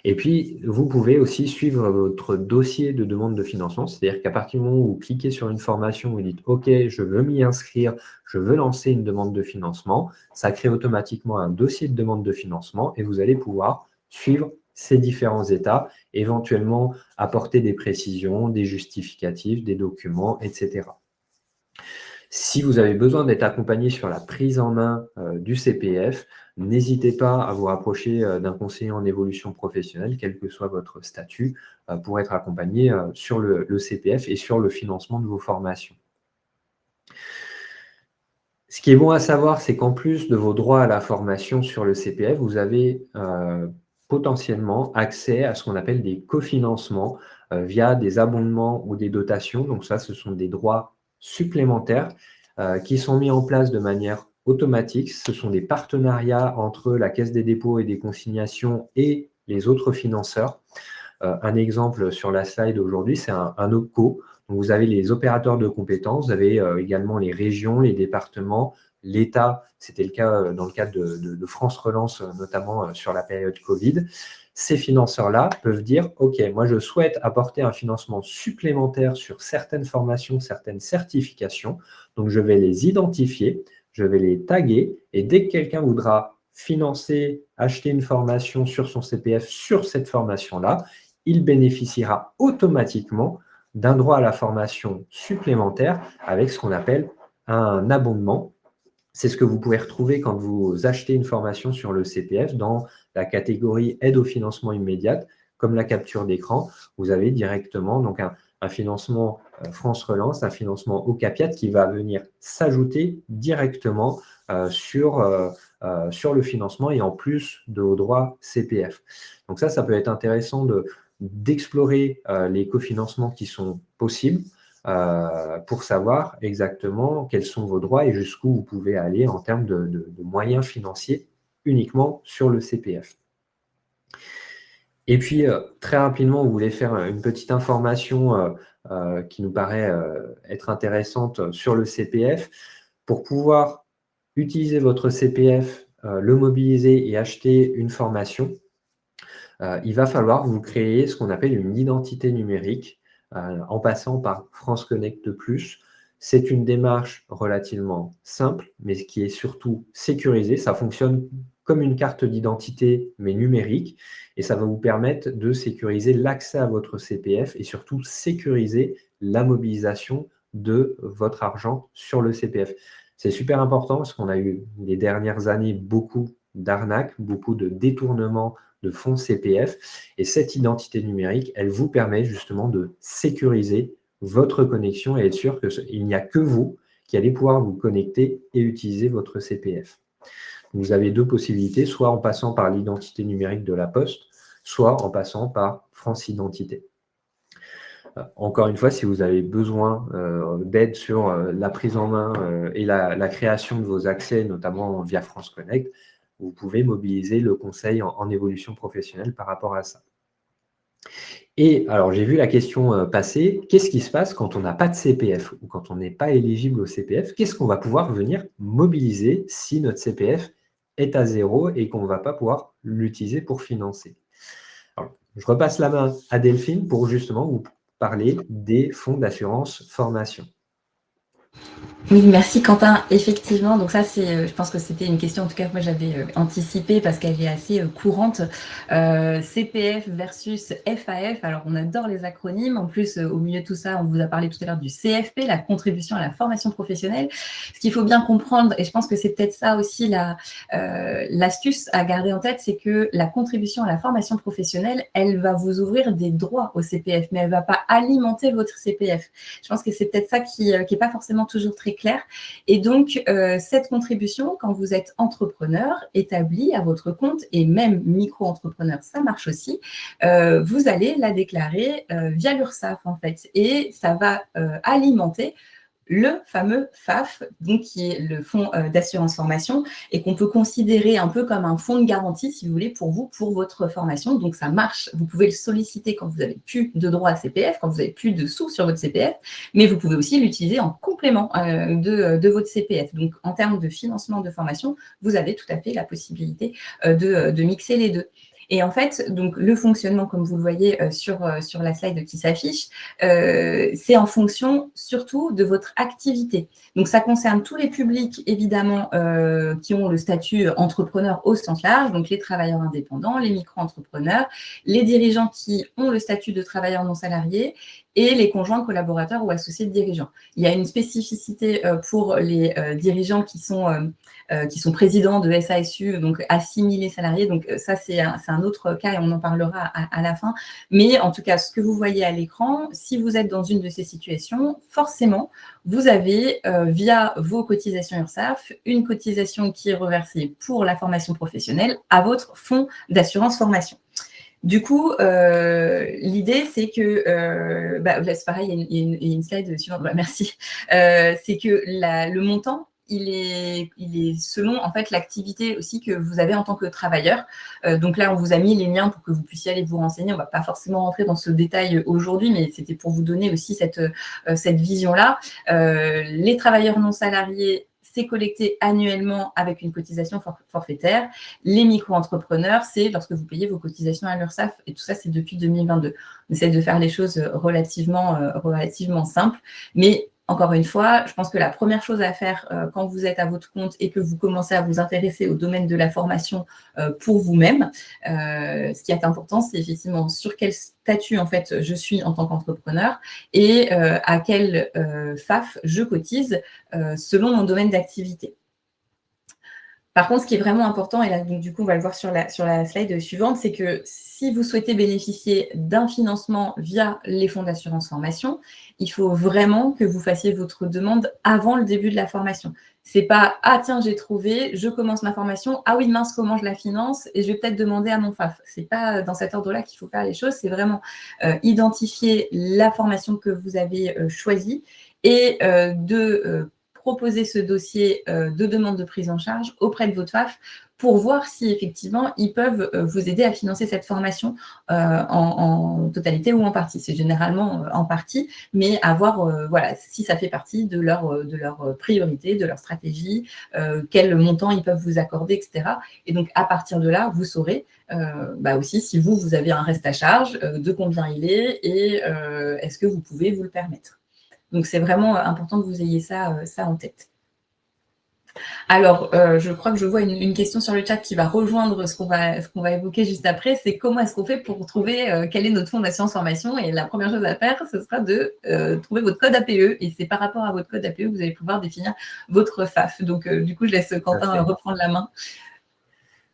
Et puis, vous pouvez aussi suivre votre dossier de demande de financement, c'est-à-dire qu'à partir du moment où vous cliquez sur une formation, vous dites « Ok, je veux m'y inscrire, je veux lancer une demande de financement », ça crée automatiquement un dossier de demande de financement et vous allez pouvoir suivre ces différents états, éventuellement apporter des précisions, des justificatifs, des documents, etc. Si vous avez besoin d'être accompagné sur la prise en main du CPF, n'hésitez pas à vous rapprocher d'un conseiller en évolution professionnelle, quel que soit votre statut, pour être accompagné sur le CPF et sur le financement de vos formations. Ce qui est bon à savoir, c'est qu'en plus de vos droits à la formation sur le CPF, vous avez potentiellement accès à ce qu'on appelle des cofinancements via des abondements ou des dotations. Donc ça, ce sont des droits supplémentaires qui sont mis en place de manière automatique. Ce sont des partenariats entre la Caisse des dépôts et des consignations et les autres financeurs. Un exemple sur la slide aujourd'hui, c'est un OPCO. Donc vous avez les opérateurs de compétences, vous avez également les régions, les départements, l'État. C'était le cas dans le cadre de France Relance, notamment sur la période Covid. Ces financeurs-là peuvent dire « Ok, moi je souhaite apporter un financement supplémentaire sur certaines formations, certaines certifications. Donc je vais les identifier, je vais les taguer et dès que quelqu'un voudra financer, acheter une formation sur son CPF sur cette formation-là, il bénéficiera automatiquement d'un droit à la formation supplémentaire avec ce qu'on appelle un abondement. C'est ce que vous pouvez retrouver quand vous achetez une formation sur le CPF dans la catégorie aide au financement immédiate, comme la capture d'écran. Vous avez directement donc un financement France Relance, un financement OCAPIAT qui va venir s'ajouter directement sur le financement et en plus de vos droits CPF. Donc ça peut être intéressant d'explorer les cofinancements qui sont possibles pour savoir exactement quels sont vos droits et jusqu'où vous pouvez aller en termes de moyens financiers uniquement sur le CPF. Et puis, très rapidement, on voulait faire une petite information qui nous paraît être intéressante sur le CPF. Pour pouvoir utiliser votre CPF, le mobiliser et acheter une formation, il va falloir vous créer ce qu'on appelle une identité numérique en passant par France Connect Plus. C'est une démarche relativement simple, mais qui est surtout sécurisée. Ça fonctionne comme une carte d'identité, mais numérique, et ça va vous permettre de sécuriser l'accès à votre CPF et surtout sécuriser la mobilisation de votre argent sur le CPF. C'est super important parce qu'on a eu les dernières années beaucoup d'arnaques, beaucoup de détournements de fonds CPF. Et cette identité numérique, elle vous permet justement de sécuriser votre connexion et être sûr qu'il n'y a que vous qui allez pouvoir vous connecter et utiliser votre CPF. Vous avez deux possibilités, soit en passant par l'identité numérique de la Poste, soit en passant par France Identité. Encore une fois, si vous avez besoin d'aide sur la prise en main et la création de vos accès, notamment via France Connect, vous pouvez mobiliser le conseil en évolution professionnelle par rapport à ça. Et alors, j'ai vu la question passer, qu'est-ce qui se passe quand on n'a pas de CPF ou quand on n'est pas éligible au CPF? Qu'est-ce qu'on va pouvoir venir mobiliser si notre CPF est à zéro et qu'on ne va pas pouvoir l'utiliser pour financer? Alors, je repasse la main à Delphine pour justement vous parler des fonds d'assurance formation. Oui, merci Quentin. Effectivement, donc ça je pense que c'était une question, en tout cas moi j'avais anticipé parce qu'elle est assez courante. CPF versus FAF, alors on adore les acronymes. En plus, au milieu de tout ça, on vous a parlé tout à l'heure du CFP, la contribution à la formation professionnelle. Ce qu'il faut bien comprendre, et je pense que c'est peut-être ça aussi l'astuce à garder en tête, c'est que la contribution à la formation professionnelle, elle va vous ouvrir des droits au CPF, mais elle ne va pas alimenter votre CPF. Je pense que c'est peut-être ça qui n'est pas forcément toujours très clair. Et donc, cette contribution, quand vous êtes entrepreneur établi à votre compte et même micro-entrepreneur, ça marche aussi, vous allez la déclarer via l'URSSAF en fait. Et ça va alimenter le fameux FAF, donc qui est le fonds d'assurance formation, et qu'on peut considérer un peu comme un fonds de garantie, si vous voulez, pour vous, pour votre formation. Donc ça marche, vous pouvez le solliciter quand vous n'avez plus de droits à CPF, quand vous n'avez plus de sous sur votre CPF, mais vous pouvez aussi l'utiliser en complément de votre CPF. Donc en termes de financement de formation, vous avez tout à fait la possibilité de mixer les deux. Et en fait, donc, le fonctionnement, comme vous le voyez sur la slide qui s'affiche, c'est en fonction surtout de votre activité. Donc, ça concerne tous les publics, évidemment, qui ont le statut entrepreneur au sens large, donc les travailleurs indépendants, les micro-entrepreneurs, les dirigeants qui ont le statut de travailleurs non salariés et les conjoints collaborateurs ou associés de dirigeants. Il y a une spécificité pour les dirigeants qui sont présidents de SASU, donc assimilés salariés. Donc ça, c'est un autre cas et on en parlera à la fin. Mais en tout cas, ce que vous voyez à l'écran, si vous êtes dans une de ces situations, forcément, vous avez, via vos cotisations URSSAF, une cotisation qui est reversée pour la formation professionnelle à votre fonds d'assurance formation. Du coup, l'idée, c'est que, là, c'est pareil, il y a une slide suivante, merci. C'est que le montant, il est selon en fait l'activité aussi que vous avez en tant que travailleur. Donc là, on vous a mis les liens pour que vous puissiez aller vous renseigner. On ne va pas forcément rentrer dans ce détail aujourd'hui, mais c'était pour vous donner aussi cette vision-là. Les travailleurs non salariés, c'est collecté annuellement avec une cotisation forfaitaire. Les micro-entrepreneurs, c'est lorsque vous payez vos cotisations à l'URSSAF, et tout ça, c'est depuis 2022. On essaie de faire les choses relativement simples, mais encore une fois, je pense que la première chose à faire quand vous êtes à votre compte et que vous commencez à vous intéresser au domaine de la formation pour vous-même, ce qui est important, c'est effectivement sur quel statut en fait je suis en tant qu'entrepreneur et à quel FAF je cotise selon mon domaine d'activité. Par contre, ce qui est vraiment important, et là, donc, du coup, on va le voir sur la slide suivante, c'est que si vous souhaitez bénéficier d'un financement via les fonds d'assurance formation, il faut vraiment que vous fassiez votre demande avant le début de la formation. C'est pas « Ah tiens, j'ai trouvé, je commence ma formation. Ah oui, mince, comment je la finance ?» et je vais peut-être demander à mon FAF. C'est pas dans cet ordre-là qu'il faut faire les choses. C'est vraiment identifier la formation que vous avez choisie et proposer ce dossier de demande de prise en charge auprès de votre FAF pour voir si effectivement ils peuvent vous aider à financer cette formation en totalité ou en partie. C'est généralement en partie, mais à voir si ça fait partie de leur priorité, de leur stratégie, quel montant ils peuvent vous accorder, etc. Et donc à partir de là, vous saurez aussi si vous avez un reste à charge, de combien il est et est-ce que vous pouvez vous le permettre. Donc, c'est vraiment important que vous ayez ça en tête. Alors, je crois que je vois une question sur le chat qui va rejoindre ce qu'on va évoquer juste après. C'est comment est-ce qu'on fait pour trouver quel est notre fonds d'assurance formation? Et la première chose à faire, ce sera de trouver votre code APE. Et c'est par rapport à votre code APE que vous allez pouvoir définir votre FAF. Donc, du coup, je laisse Quentin reprendre la main.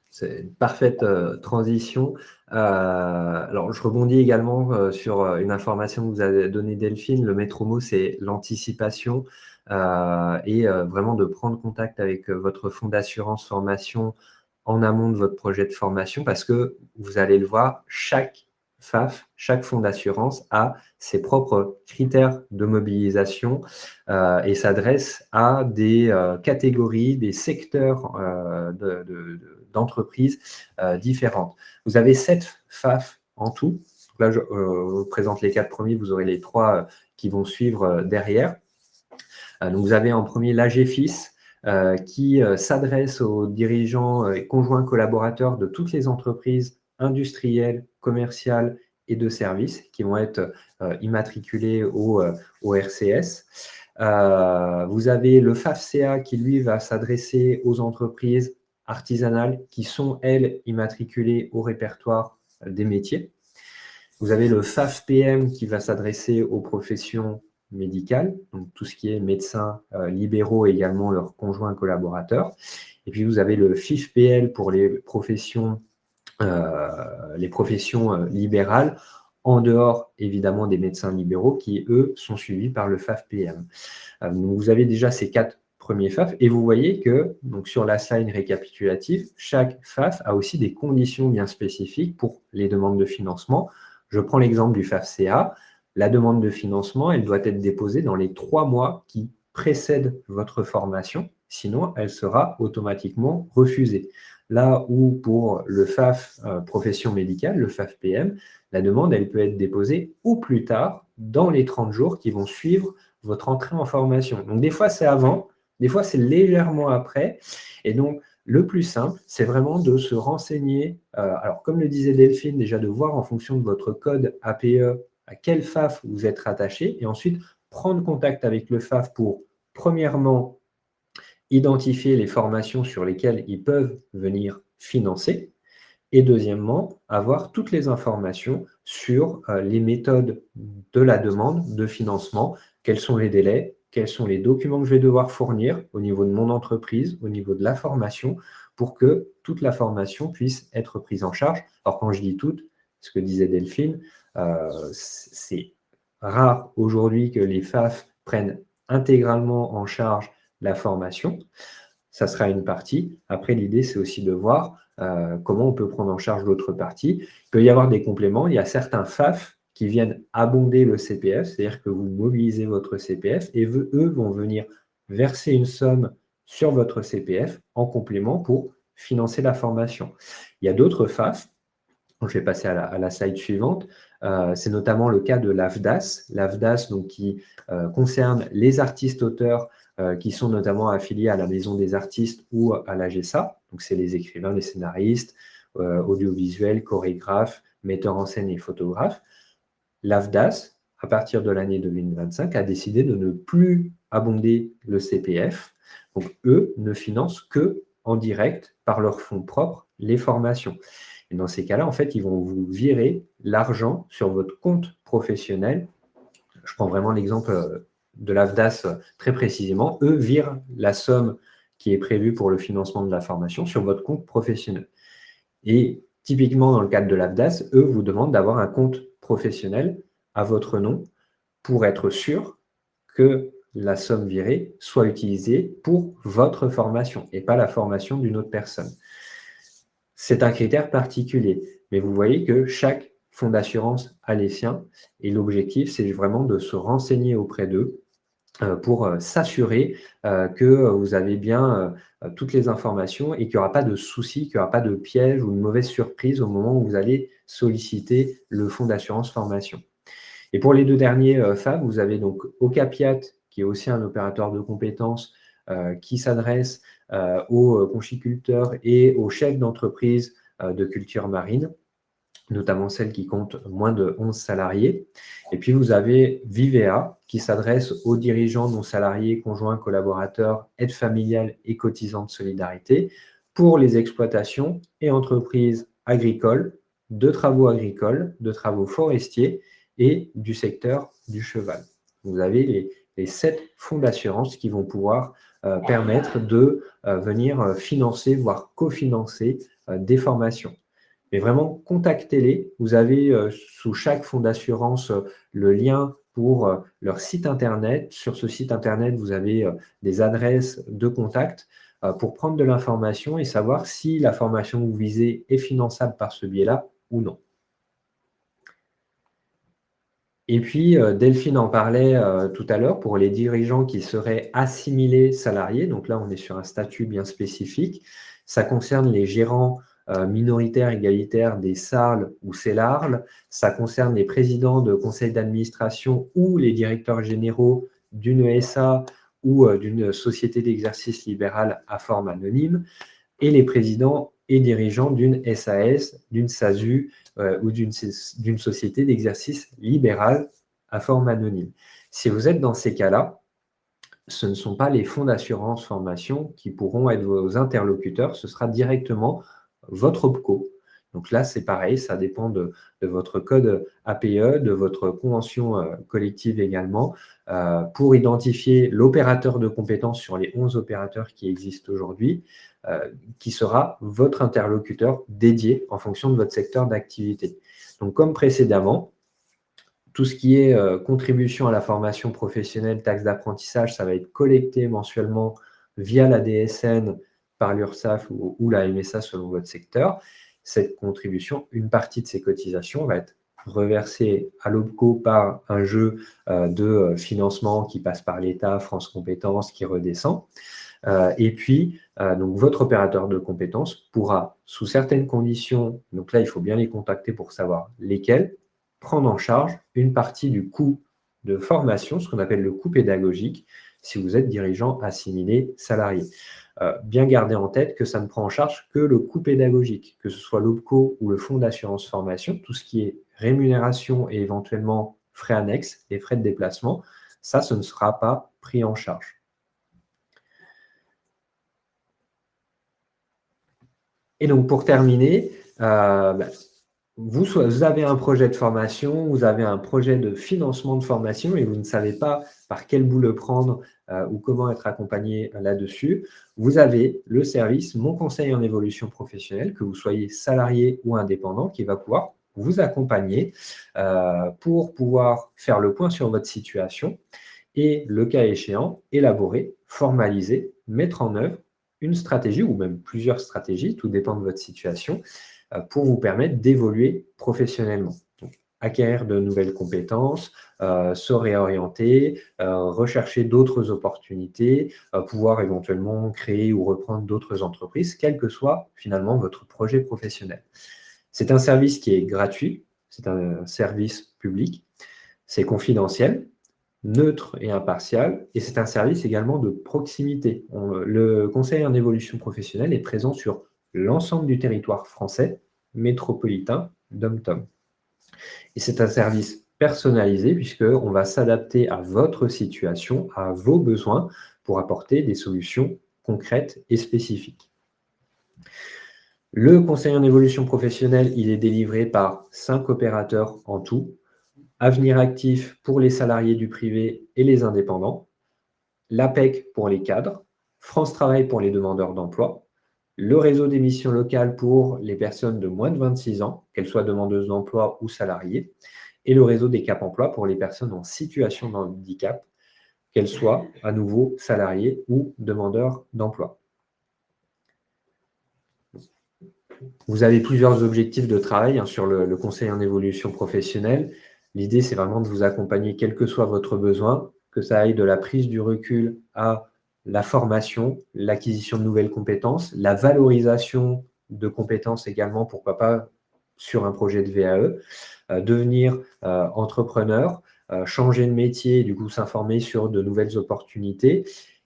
C'est une parfaite transition. Alors, je rebondis également sur une information que vous avez donnée, Delphine. Le maître mot, c'est l'anticipation et vraiment de prendre contact avec votre fonds d'assurance formation en amont de votre projet de formation parce que, vous allez le voir, chaque FAF, chaque fonds d'assurance a ses propres critères de mobilisation et s'adresse à des catégories, des secteurs d'entreprises différentes. Vous avez 7 FAF en tout. Là, je vous présente les 4 premiers, vous aurez les 3 qui vont suivre derrière. Donc, vous avez en premier l'AGFIS qui s'adresse aux dirigeants et conjoints collaborateurs de toutes les entreprises industrielles, commerciales et de services qui vont être immatriculés au RCS. Vous avez le FAFCA qui, lui, va s'adresser aux entreprises artisanales qui sont, elles, immatriculées au répertoire des métiers. Vous avez le FAFPM qui va s'adresser aux professions médicales, donc tout ce qui est médecins libéraux et également leurs conjoints collaborateurs. Et puis, vous avez le FIFPL pour les professions libérales, en dehors, évidemment, des médecins libéraux qui, eux, sont suivis par le FAFPM. Donc, vous avez déjà ces 4 premiers FAF et vous voyez que donc, sur la slide récapitulative, chaque FAF a aussi des conditions bien spécifiques pour les demandes de financement. Je prends l'exemple du FAFCA. La demande de financement, elle doit être déposée dans les 3 mois qui précède votre formation, sinon elle sera automatiquement refusée. Là où pour le FAF profession médicale, le FAF PM, la demande elle peut être déposée au plus tard dans les 30 jours qui vont suivre votre entrée en formation. Donc des fois c'est avant, des fois c'est légèrement après. Et donc le plus simple, c'est vraiment de se renseigner. Alors comme le disait Delphine, déjà de voir en fonction de votre code APE à quel FAF vous êtes rattaché et ensuite prendre contact avec le FAF pour, premièrement, identifier les formations sur lesquelles ils peuvent venir financer et deuxièmement, avoir toutes les informations sur les méthodes de la demande de financement, quels sont les délais, quels sont les documents que je vais devoir fournir au niveau de mon entreprise, au niveau de la formation, pour que toute la formation puisse être prise en charge. Alors quand je dis toute, ce que disait Delphine, c'est rare aujourd'hui que les FAF prennent intégralement en charge la formation. Ça sera une partie. Après, l'idée, c'est aussi de voir comment on peut prendre en charge l'autre partie. Il peut y avoir des compléments. Il y a certains FAF qui viennent abonder le CPF, c'est-à-dire que vous mobilisez votre CPF et eux vont venir verser une somme sur votre CPF en complément pour financer la formation. Il y a d'autres FAF. Je vais passer à la slide suivante. C'est notamment le cas de l'AFDAS. L'AFDAS donc, qui concerne les artistes-auteurs qui sont notamment affiliés à la Maison des artistes ou à l'AGESA. Donc, c'est les écrivains, les scénaristes, audiovisuels, chorégraphes, metteurs en scène et photographes. L'AFDAS, à partir de l'année 2025, a décidé de ne plus abonder le CPF. Donc, eux ne financent que en direct, par leurs fonds propres, les formations. Et dans ces cas-là, en fait, ils vont vous virer l'argent sur votre compte professionnel. Je prends vraiment l'exemple de l'AFDAS très précisément. Eux virent la somme qui est prévue pour le financement de la formation sur votre compte professionnel. Et typiquement, dans le cadre de l'AFDAS, eux vous demandent d'avoir un compte professionnel à votre nom pour être sûr que la somme virée soit utilisée pour votre formation et pas la formation d'une autre personne. C'est un critère particulier, mais vous voyez que chaque fonds d'assurance a les siens et l'objectif, c'est vraiment de se renseigner auprès d'eux pour s'assurer que vous avez bien toutes les informations et qu'il n'y aura pas de soucis, qu'il n'y aura pas de piège ou de mauvaise surprise au moment où vous allez solliciter le fonds d'assurance formation. Et pour les deux derniers FAB, vous avez donc Ocapiat, qui est aussi un opérateur de compétences qui s'adresse aux conchiculteurs et aux chefs d'entreprise de culture marine, notamment celles qui comptent moins de 11 salariés. Et puis, vous avez Vivea, qui s'adresse aux dirigeants non salariés, conjoints, collaborateurs, aides familiales et cotisants de solidarité pour les exploitations et entreprises agricoles, de travaux agricoles, de travaux forestiers et du secteur du cheval. Vous avez les 7 fonds d'assurance qui vont pouvoir permettre de venir financer, voire cofinancer des formations. Mais vraiment, contactez-les. Vous avez sous chaque fonds d'assurance le lien pour leur site Internet. Sur ce site Internet, vous avez des adresses de contact pour prendre de l'information et savoir si la formation que vous visez est finançable par ce biais-là ou non. Et puis, Delphine en parlait tout à l'heure pour les dirigeants qui seraient assimilés salariés. Donc là, on est sur un statut bien spécifique. Ça concerne les gérants minoritaires égalitaires des SARL ou CELARL. Ça concerne les présidents de conseils d'administration ou les directeurs généraux d'une ESA ou d'une société d'exercice libéral à forme anonyme et les présidents et dirigeants d'une SAS, d'une SASU ou d'une société d'exercice libéral à forme anonyme. Si vous êtes dans ces cas-là, ce ne sont pas les fonds d'assurance formation qui pourront être vos interlocuteurs, ce sera directement votre OPCO. Donc là, c'est pareil, ça dépend de votre code APE, de votre convention collective également, pour identifier l'opérateur de compétences sur les 11 opérateurs qui existent aujourd'hui, qui sera votre interlocuteur dédié en fonction de votre secteur d'activité. Donc, comme précédemment, tout ce qui est contribution à la formation professionnelle, taxe d'apprentissage, ça va être collecté mensuellement via la DSN par l'URSSAF ou la MSA selon votre secteur. Cette contribution, une partie de ces cotisations va être reversé à l'OPCO par un jeu de financement qui passe par l'État, France Compétences, qui redescend. Et puis, donc votre opérateur de compétences pourra, sous certaines conditions, donc là, il faut bien les contacter pour savoir lesquelles, prendre en charge une partie du coût de formation, ce qu'on appelle le coût pédagogique, si vous êtes dirigeant assimilé salarié. Bien garder en tête que ça ne prend en charge que le coût pédagogique, que ce soit l'OPCO ou le fonds d'assurance formation, tout ce qui est rémunération et éventuellement frais annexes et frais de déplacement, ça, ce ne sera pas pris en charge. Et donc, pour terminer, vous avez un projet de formation, vous avez un projet de financement de formation et vous ne savez pas par quel bout le prendre ou comment être accompagné là-dessus. Vous avez le service Mon Conseil en évolution professionnelle, que vous soyez salarié ou indépendant, qui va pouvoir vous accompagner pour pouvoir faire le point sur votre situation et, le cas échéant, élaborer, formaliser, mettre en œuvre une stratégie ou même plusieurs stratégies, tout dépend de votre situation, pour vous permettre d'évoluer professionnellement. Donc, acquérir de nouvelles compétences, se réorienter, rechercher d'autres opportunités, pouvoir éventuellement créer ou reprendre d'autres entreprises, quel que soit finalement votre projet professionnel. C'est un service qui est gratuit, c'est un service public, c'est confidentiel, neutre et impartial, et c'est un service également de proximité. Le conseil en évolution professionnelle est présent sur l'ensemble du territoire français, métropolitain, dom-tom. Et c'est un service personnalisé puisqu'on va s'adapter à votre situation, à vos besoins, pour apporter des solutions concrètes et spécifiques. Le conseil en évolution professionnelle, il est délivré par 5 opérateurs en tout. Avenir Actif pour les salariés du privé et les indépendants, l'APEC pour les cadres, France Travail pour les demandeurs d'emploi, le réseau des missions locales pour les personnes de moins de 26 ans, qu'elles soient demandeuses d'emploi ou salariées, et le réseau des Cap Emploi pour les personnes en situation de handicap, qu'elles soient à nouveau salariées ou demandeurs d'emploi. Vous avez plusieurs objectifs de travail sur le conseil en évolution professionnelle. L'idée, c'est vraiment de vous accompagner, quel que soit votre besoin, que ça aille de la prise du recul à la formation, l'acquisition de nouvelles compétences, la valorisation de compétences également, pourquoi pas sur un projet de VAE, devenir entrepreneur, changer de métier et du coup s'informer sur de nouvelles opportunités.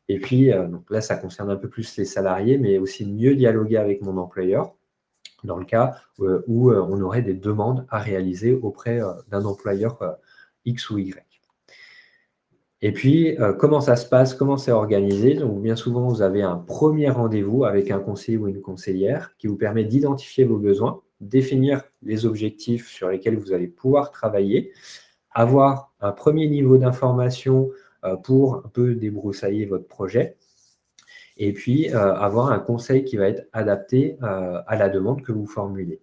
Et puis, donc là, ça concerne un peu plus les salariés, mais aussi mieux dialoguer avec mon employeur, dans le cas où on aurait des demandes à réaliser auprès d'un employeur X ou Y. Et puis, comment ça se passe, comment c'est organisé? Donc, bien souvent, vous avez un premier rendez-vous avec un conseiller ou une conseillère qui vous permet d'identifier vos besoins, définir les objectifs sur lesquels vous allez pouvoir travailler, avoir un premier niveau d'information pour un peu débroussailler votre projet, et puis avoir un conseil qui va être adapté à la demande que vous formulez.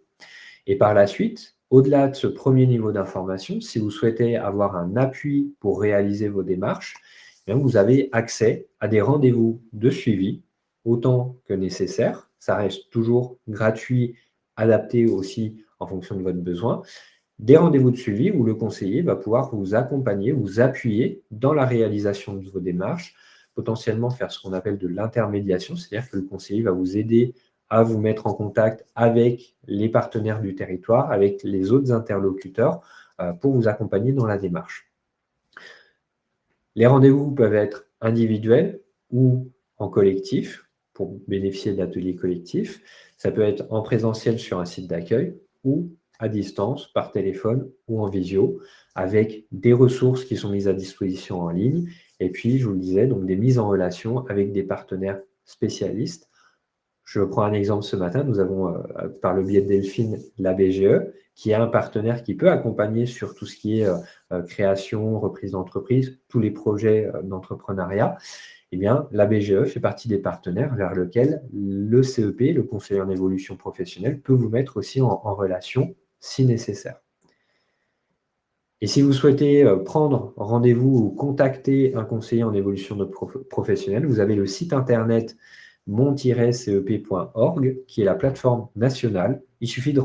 Et par la suite, au-delà de ce premier niveau d'information, si vous souhaitez avoir un appui pour réaliser vos démarches, eh bien, vous avez accès à des rendez-vous de suivi autant que nécessaire. Ça reste toujours gratuit, adapté aussi en fonction de votre besoin. Des rendez-vous de suivi où le conseiller va pouvoir vous accompagner, vous appuyer dans la réalisation de vos démarches, potentiellement faire ce qu'on appelle de l'intermédiation, c'est-à-dire que le conseiller va vous aider à vous mettre en contact avec les partenaires du territoire, avec les autres interlocuteurs pour vous accompagner dans la démarche. Les rendez-vous peuvent être individuels ou en collectif pour bénéficier d'ateliers collectifs. Ça peut être en présentiel sur un site d'accueil ou à distance, par téléphone ou en visio, avec des ressources qui sont mises à disposition en ligne. Et puis, je vous le disais, donc des mises en relation avec des partenaires spécialistes. Je prends un exemple ce matin, nous avons, par le biais de Delphine, la BGE, qui est un partenaire qui peut accompagner sur tout ce qui est création, reprise d'entreprise, tous les projets d'entrepreneuriat. Eh bien, la BGE fait partie des partenaires vers lesquels le CEP, le conseiller en évolution professionnelle, peut vous mettre aussi en relation si nécessaire. Et si vous souhaitez prendre rendez-vous ou contacter un conseiller en évolution professionnelle, vous avez le site internet mon-cep.org, qui est la plateforme nationale. Il suffit de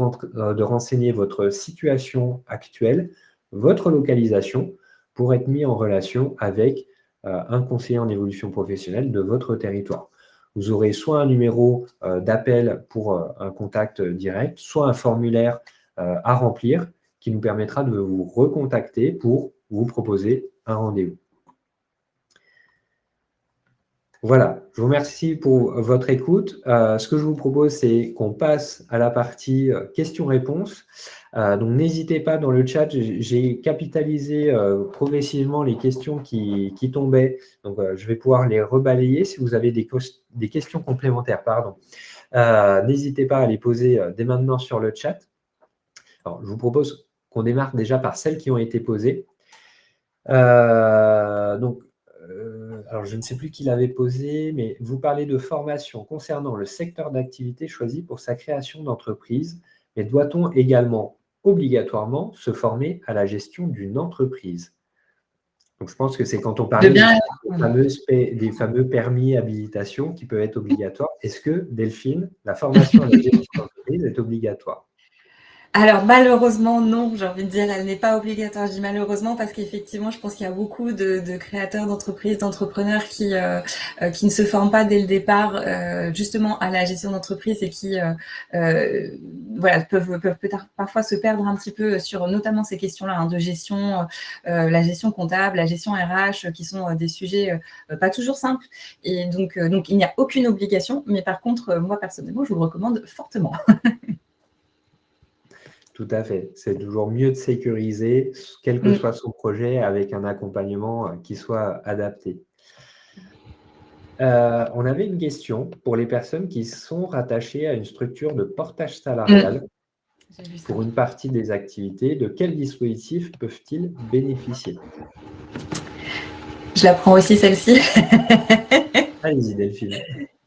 renseigner votre situation actuelle, votre localisation, pour être mis en relation avec un conseiller en évolution professionnelle de votre territoire. Vous aurez soit un numéro d'appel pour un contact direct, soit un formulaire à remplir qui nous permettra de vous recontacter pour vous proposer un rendez-vous. Voilà, je vous remercie pour votre écoute. Ce que je vous propose, c'est qu'on passe à la partie questions-réponses. Donc, n'hésitez pas dans le chat, j'ai capitalisé progressivement les questions qui tombaient. Donc, je vais pouvoir les rebalayer. Si vous avez des questions complémentaires, n'hésitez pas à les poser dès maintenant sur le chat. Alors, je vous propose qu'on démarre déjà par celles qui ont été posées. Alors, je ne sais plus qui l'avait posé, mais vous parlez de formation concernant le secteur d'activité choisi pour sa création d'entreprise. Mais doit-on également obligatoirement se former à la gestion d'une entreprise? Donc, je pense que c'est quand on parlait des fameux permis habilitation qui peuvent être obligatoires. Est-ce que, Delphine, la formation à la gestion d'entreprise est obligatoire? Alors malheureusement non, j'ai envie de dire elle n'est pas obligatoire. Je dis malheureusement parce qu'effectivement je pense qu'il y a beaucoup de créateurs d'entreprises, d'entrepreneurs qui ne se forment pas dès le départ justement à la gestion d'entreprise et qui voilà peuvent peut-être parfois se perdre un petit peu sur notamment ces questions-là hein, de gestion, la gestion comptable, la gestion RH qui sont des sujets pas toujours simples et donc il n'y a aucune obligation, mais par contre moi personnellement je vous le recommande fortement. Tout à fait. C'est toujours mieux de sécuriser, quel que soit son projet, avec un accompagnement qui soit adapté. On avait une question pour les personnes qui sont rattachées à une structure de portage salarial pour une partie des activités. De quels dispositifs peuvent-ils bénéficier? Je la prends aussi celle-ci. Allez-y, Delphine.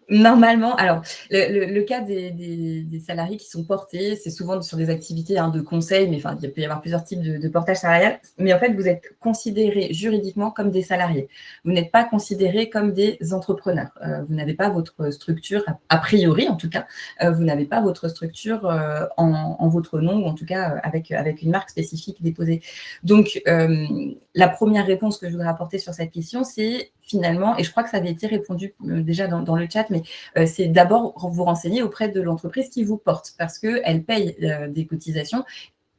Normalement, alors le cas des salariés qui sont portés, c'est souvent sur des activités hein, de conseil, mais enfin, il peut y avoir plusieurs types de portage salarial. Mais en fait, vous êtes considérés juridiquement comme des salariés. Vous n'êtes pas considérés comme des entrepreneurs. Vous n'avez pas votre structure, a priori en tout cas, vous n'avez pas votre structure en votre nom, ou en tout cas avec une marque spécifique déposée. Donc, la première réponse que je voudrais apporter sur cette question, c'est finalement, et je crois que ça avait été répondu déjà dans le chat, mais c'est d'abord vous renseigner auprès de l'entreprise qui vous porte parce qu'elle paye des cotisations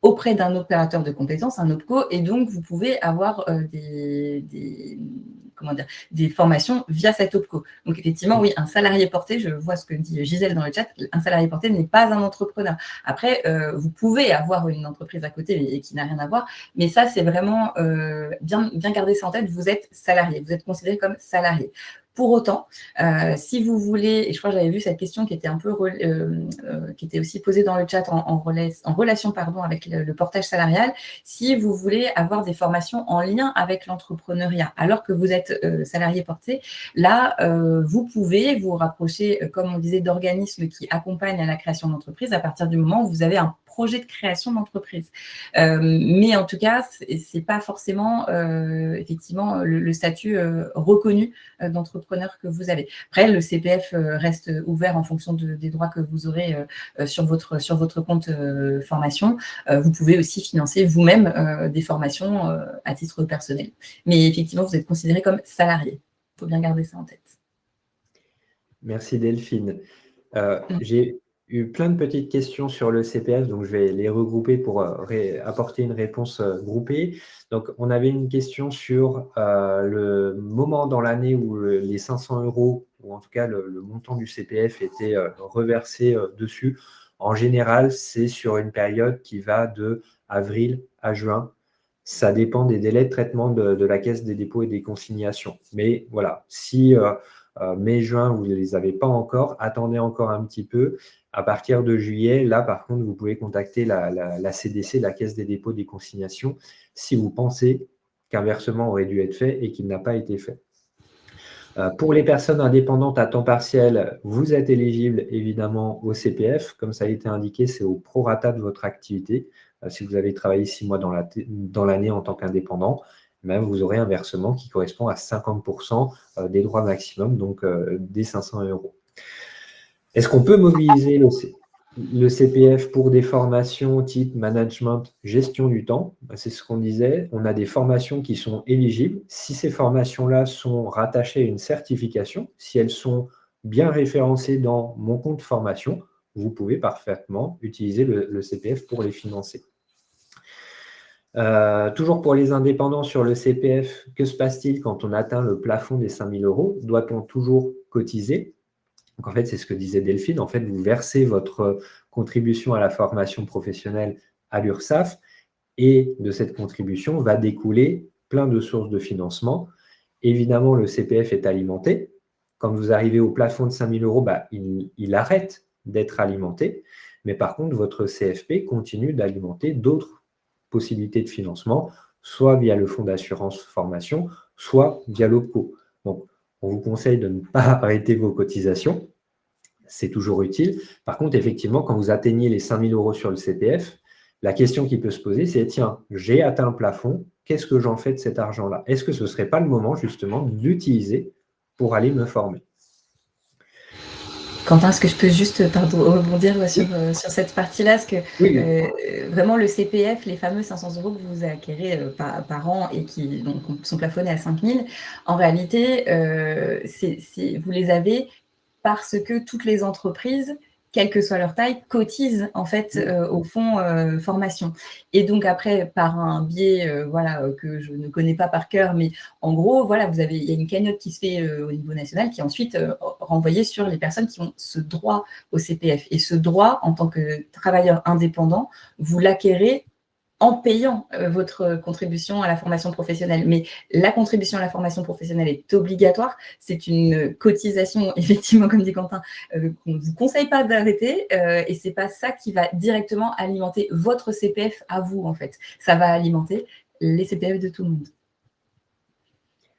auprès d'un opérateur de compétences, un OPCO, et donc vous pouvez avoir des formations via cet OPCO. Donc effectivement, oui, un salarié porté, je vois ce que dit Gisèle dans le chat, un salarié porté n'est pas un entrepreneur. Après, vous pouvez avoir une entreprise à côté et qui n'a rien à voir, mais ça, c'est vraiment bien garder ça en tête, vous êtes salarié, vous êtes considéré comme salarié. Pour autant, si vous voulez, et je crois que j'avais vu cette question qui était un peu qui était aussi posée dans le chat en relation avec le portage salarial, si vous voulez avoir des formations en lien avec l'entrepreneuriat, alors que vous êtes salarié porté, là, vous pouvez vous rapprocher, comme on disait, d'organismes qui accompagnent à la création d'entreprise à partir du moment où vous avez un projet de création d'entreprise. Mais en tout cas, c'est pas forcément effectivement le statut reconnu d'entrepreneur que vous avez. Après, le CPF reste ouvert en fonction des droits que vous aurez sur votre compte formation. Vous pouvez aussi financer vous-même des formations à titre personnel. Mais effectivement, vous êtes considéré comme salarié. Il faut bien garder ça en tête. Merci Delphine. J'ai eu plein de petites questions sur le CPF, donc je vais les regrouper pour apporter une réponse groupée. Donc, on avait une question sur le moment dans l'année où les 500 €, ou en tout cas le montant du CPF était reversé dessus. En général, c'est sur une période qui va de avril à juin. Ça dépend des délais de traitement de la Caisse des dépôts et des consignations. Mais voilà, si mai, juin, vous ne les avez pas encore, attendez encore un petit peu. À partir de juillet, là, par contre, vous pouvez contacter la CDC, la Caisse des dépôts et des consignations, si vous pensez qu'un versement aurait dû être fait et qu'il n'a pas été fait. Pour les personnes indépendantes à temps partiel, vous êtes éligible évidemment au CPF. Comme ça a été indiqué, c'est au prorata de votre activité. Si vous avez travaillé 6 mois dans l'année en tant qu'indépendant, vous aurez un versement qui correspond à 50% des droits maximum, donc des 500 €. Est-ce qu'on peut mobiliser le CPF pour des formations type management, gestion du temps? C'est ce qu'on disait. On a des formations qui sont éligibles. Si ces formations-là sont rattachées à une certification, si elles sont bien référencées dans mon compte formation, vous pouvez parfaitement utiliser le CPF pour les financer. Toujours pour les indépendants sur le CPF, que se passe-t-il quand on atteint le plafond des 5 000 €? Doit-on toujours cotiser? Donc, en fait, c'est ce que disait Delphine. En fait, vous versez votre contribution à la formation professionnelle à l'URSSAF et de cette contribution va découler plein de sources de financement. Évidemment, le CPF est alimenté. Quand vous arrivez au plafond de 5 000 €, il arrête d'être alimenté. Mais par contre, votre CFP continue d'alimenter d'autres possibilités de financement, soit via le fonds d'assurance formation, soit via l'OPCO. Donc, on vous conseille de ne pas arrêter vos cotisations. C'est toujours utile. Par contre, effectivement, quand vous atteignez les 5 000 € sur le CPF, la question qui peut se poser, c'est, tiens, j'ai atteint le plafond, qu'est-ce que j'en fais de cet argent-là? Est-ce que ce ne serait pas le moment, justement, de l'utiliser pour aller me former? Quentin, est-ce que je peux juste rebondir sur cette partie-là? Parce que vraiment, le CPF, les fameux 500 € que vous acquérez par an et qui donc, sont plafonnés à 5 000, en réalité, vous les avez parce que toutes les entreprises, quelle que soit leur taille, cotisent en fait au fonds formation. Et donc après, par un biais que je ne connais pas par cœur, mais en gros, voilà, il y a une cagnotte qui se fait au niveau national qui est ensuite renvoyée sur les personnes qui ont ce droit au CPF. Et ce droit, en tant que travailleur indépendant, vous l'acquérez en payant votre contribution à la formation professionnelle. Mais la contribution à la formation professionnelle est obligatoire. C'est une cotisation, effectivement, comme dit Quentin, qu'on ne vous conseille pas d'arrêter. Et ce n'est pas ça qui va directement alimenter votre CPF à vous, en fait. Ça va alimenter les CPF de tout le monde.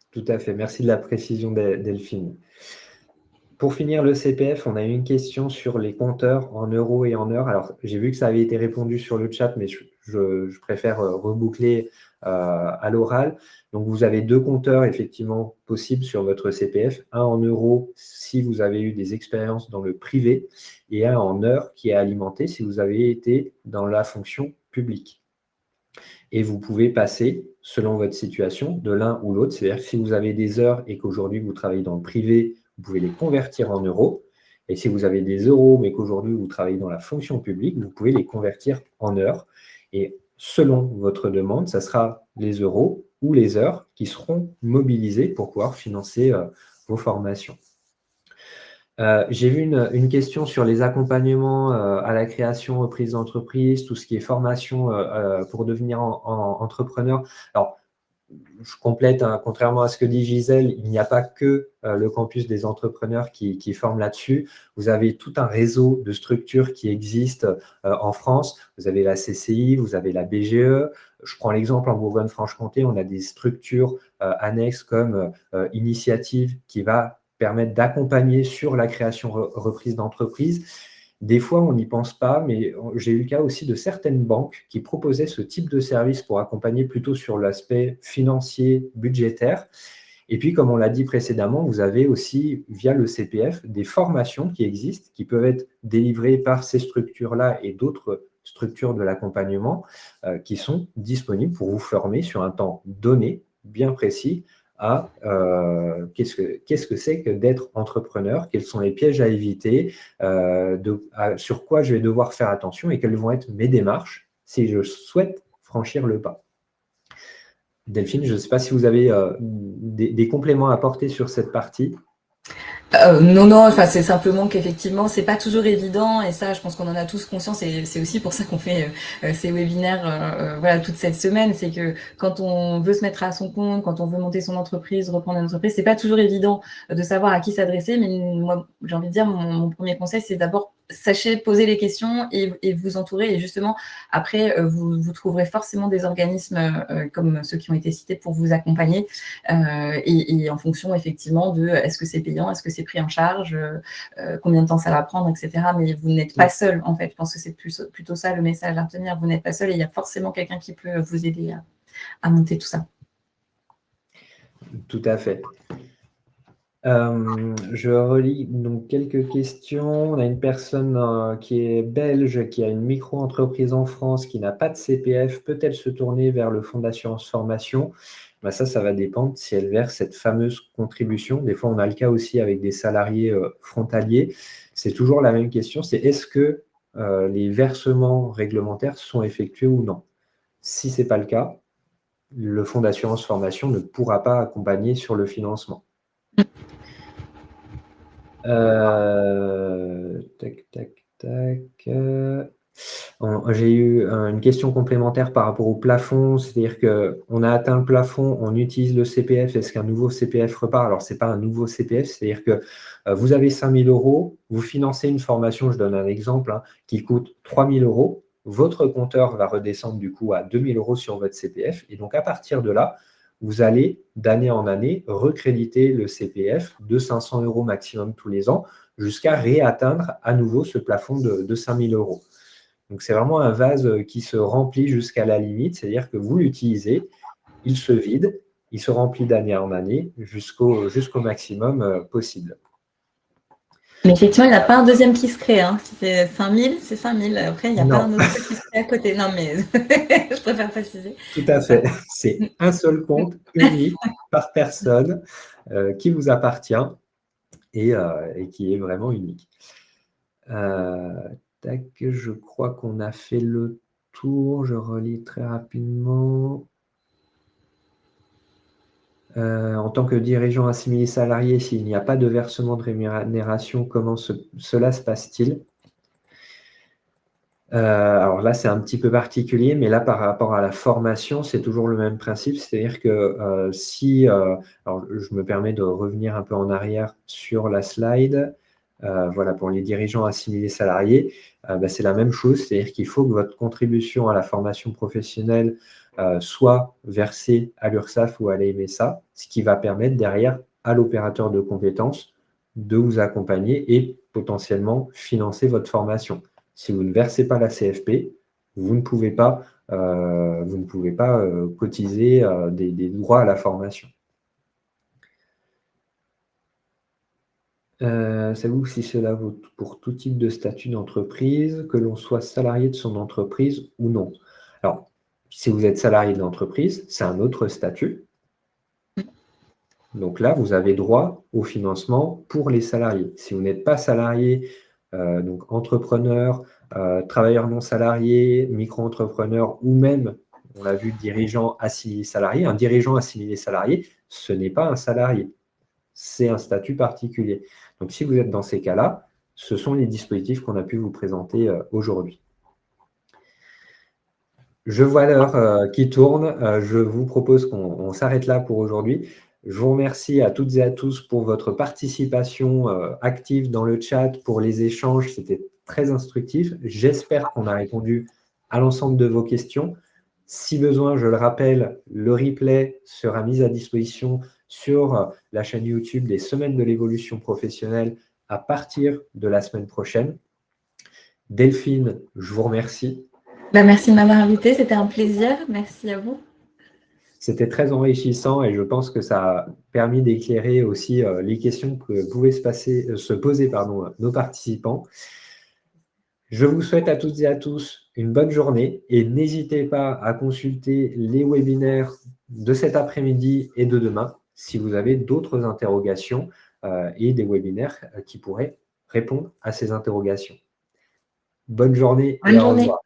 Tout à fait. Merci de la précision, Delphine. Pour finir le CPF, on a eu une question sur les compteurs en euros et en heures. Alors, j'ai vu que ça avait été répondu sur le chat, mais je préfère reboucler à l'oral. Donc, vous avez 2 compteurs effectivement possibles sur votre CPF. Un en euros si vous avez eu des expériences dans le privé et un en heures qui est alimenté si vous avez été dans la fonction publique. Et vous pouvez passer, selon votre situation, de l'un ou l'autre. C'est-à-dire que si vous avez des heures et qu'aujourd'hui vous travaillez dans le privé, vous pouvez les convertir en euros. Et si vous avez des euros, mais qu'aujourd'hui vous travaillez dans la fonction publique, vous pouvez les convertir en heures. Et selon votre demande, ça sera les euros ou les heures qui seront mobilisés pour pouvoir financer vos formations. J'ai vu une question sur les accompagnements à la création, reprise d'entreprise, tout ce qui est formation pour devenir entrepreneur. Alors, je complète, hein, contrairement à ce que dit Gisèle, il n'y a pas que le campus des entrepreneurs qui forme là-dessus. Vous avez tout un réseau de structures qui existent en France. Vous avez la CCI, vous avez la BGE. Je prends l'exemple en Bourgogne-Franche-Comté, on a des structures annexes comme Initiative qui va permettre d'accompagner sur la création reprise d'entreprise. Des fois, on n'y pense pas, mais j'ai eu le cas aussi de certaines banques qui proposaient ce type de service pour accompagner plutôt sur l'aspect financier, budgétaire. Et puis, comme on l'a dit précédemment, vous avez aussi, via le CPF, des formations qui existent, qui peuvent être délivrées par ces structures-là et d'autres structures de l'accompagnement qui sont disponibles pour vous former sur un temps donné, bien précis, à qu'est-ce que c'est que d'être entrepreneur, quels sont les pièges à éviter, sur quoi je vais devoir faire attention et quelles vont être mes démarches si je souhaite franchir le pas. Delphine, je ne sais pas si vous avez des compléments à apporter sur cette partie. Non, enfin, c'est simplement qu'effectivement, c'est pas toujours évident, et ça, je pense qu'on en a tous conscience, et c'est aussi pour ça qu'on fait ces webinaires toute cette semaine. C'est que quand on veut se mettre à son compte, quand on veut monter son entreprise, reprendre une entreprise, c'est pas toujours évident de savoir à qui s'adresser. Mais moi, j'ai envie de dire, mon premier conseil, c'est d'abord sachez poser les questions et vous entourer. Et justement, après, vous trouverez forcément des organismes comme ceux qui ont été cités pour vous accompagner. Et en fonction, effectivement, de est-ce que c'est payant, est-ce que c'est pris en charge, combien de temps ça va prendre, etc. Mais vous n'êtes pas seul, en fait. Je pense que c'est plutôt ça le message à retenir. Vous n'êtes pas seul et il y a forcément quelqu'un qui peut vous aider à monter tout ça. Tout à fait. Je relis donc quelques questions. On a une personne qui est belge, qui a une micro-entreprise en France, qui n'a pas de CPF. Peut-elle se tourner vers le fonds d'assurance formation? Ben ça va dépendre si elle verse cette fameuse contribution. Des fois, on a le cas aussi avec des salariés frontaliers. C'est toujours la même question, c'est est-ce que les versements réglementaires sont effectués ou non? Si ce n'est pas le cas, le fonds d'assurance formation ne pourra pas accompagner sur le financement. Tac, tac, tac. J'ai eu une question complémentaire par rapport au plafond, c'est-à-dire qu'on a atteint le plafond, on utilise le CPF, est-ce qu'un nouveau CPF repart? Alors, ce n'est pas un nouveau CPF, c'est-à-dire que vous avez 5 000 €, vous financez une formation, je donne un exemple, hein, qui coûte 3 000 €, votre compteur va redescendre du coup à 2 000 € sur votre CPF, et donc à partir de là, vous allez d'année en année recréditer le CPF de 500 € maximum tous les ans jusqu'à réatteindre à nouveau ce plafond de 5 000 €. Donc, c'est vraiment un vase qui se remplit jusqu'à la limite, c'est-à-dire que vous l'utilisez, il se vide, il se remplit d'année en année jusqu'au maximum possible. Mais effectivement, il n'y a pas un deuxième qui se crée. Hein. Si c'est 5 000, c'est 5 000. Après, il n'y a pas un autre qui se crée à côté. Non, mais je préfère préciser. Tout à fait. C'est un seul compte unique par personne qui vous appartient et qui est vraiment unique. Tac, je crois qu'on a fait le tour. Je relis très rapidement. En tant que dirigeant assimilé salarié, s'il n'y a pas de versement de rémunération, comment cela se passe-t-il? Alors là, c'est un petit peu particulier, mais là, par rapport à la formation, c'est toujours le même principe. C'est-à-dire que alors je me permets de revenir un peu en arrière sur la slide. Voilà, pour les dirigeants assimilés salariés, c'est la même chose. C'est-à-dire qu'il faut que votre contribution à la formation professionnelle soit versée à l'URSSAF ou à la MSA, ce qui va permettre derrière à l'opérateur de compétences de vous accompagner et potentiellement financer votre formation. Si vous ne versez pas la CFP, vous ne pouvez pas cotiser des droits à la formation. Savez-vous si cela vaut pour tout type de statut d'entreprise, que l'on soit salarié de son entreprise ou non? Alors, si vous êtes salarié de l'entreprise, c'est un autre statut. Donc là, vous avez droit au financement pour les salariés. Si vous n'êtes pas salarié, donc entrepreneur, travailleur non salarié, micro-entrepreneur ou même, on l'a vu, dirigeant assimilé salarié, un dirigeant assimilé salarié, ce n'est pas un salarié. C'est un statut particulier. Donc, si vous êtes dans ces cas-là, ce sont les dispositifs qu'on a pu vous présenter aujourd'hui. Je vois l'heure qui tourne. Je vous propose qu'on s'arrête là pour aujourd'hui. Je vous remercie à toutes et à tous pour votre participation active dans le chat, pour les échanges. C'était très instructif. J'espère qu'on a répondu à l'ensemble de vos questions. Si besoin, je le rappelle, le replay sera mis à disposition sur la chaîne YouTube des Semaines de l'évolution professionnelle à partir de la semaine prochaine. Delphine, je vous remercie. Merci de m'avoir invité, c'était un plaisir. Merci à vous. C'était très enrichissant et je pense que ça a permis d'éclairer aussi les questions que pouvaient se poser nos participants. Je vous souhaite à toutes et à tous une bonne journée et n'hésitez pas à consulter les webinaires de cet après-midi et de demain si vous avez d'autres interrogations et des webinaires qui pourraient répondre à ces interrogations. Bonne journée et au revoir.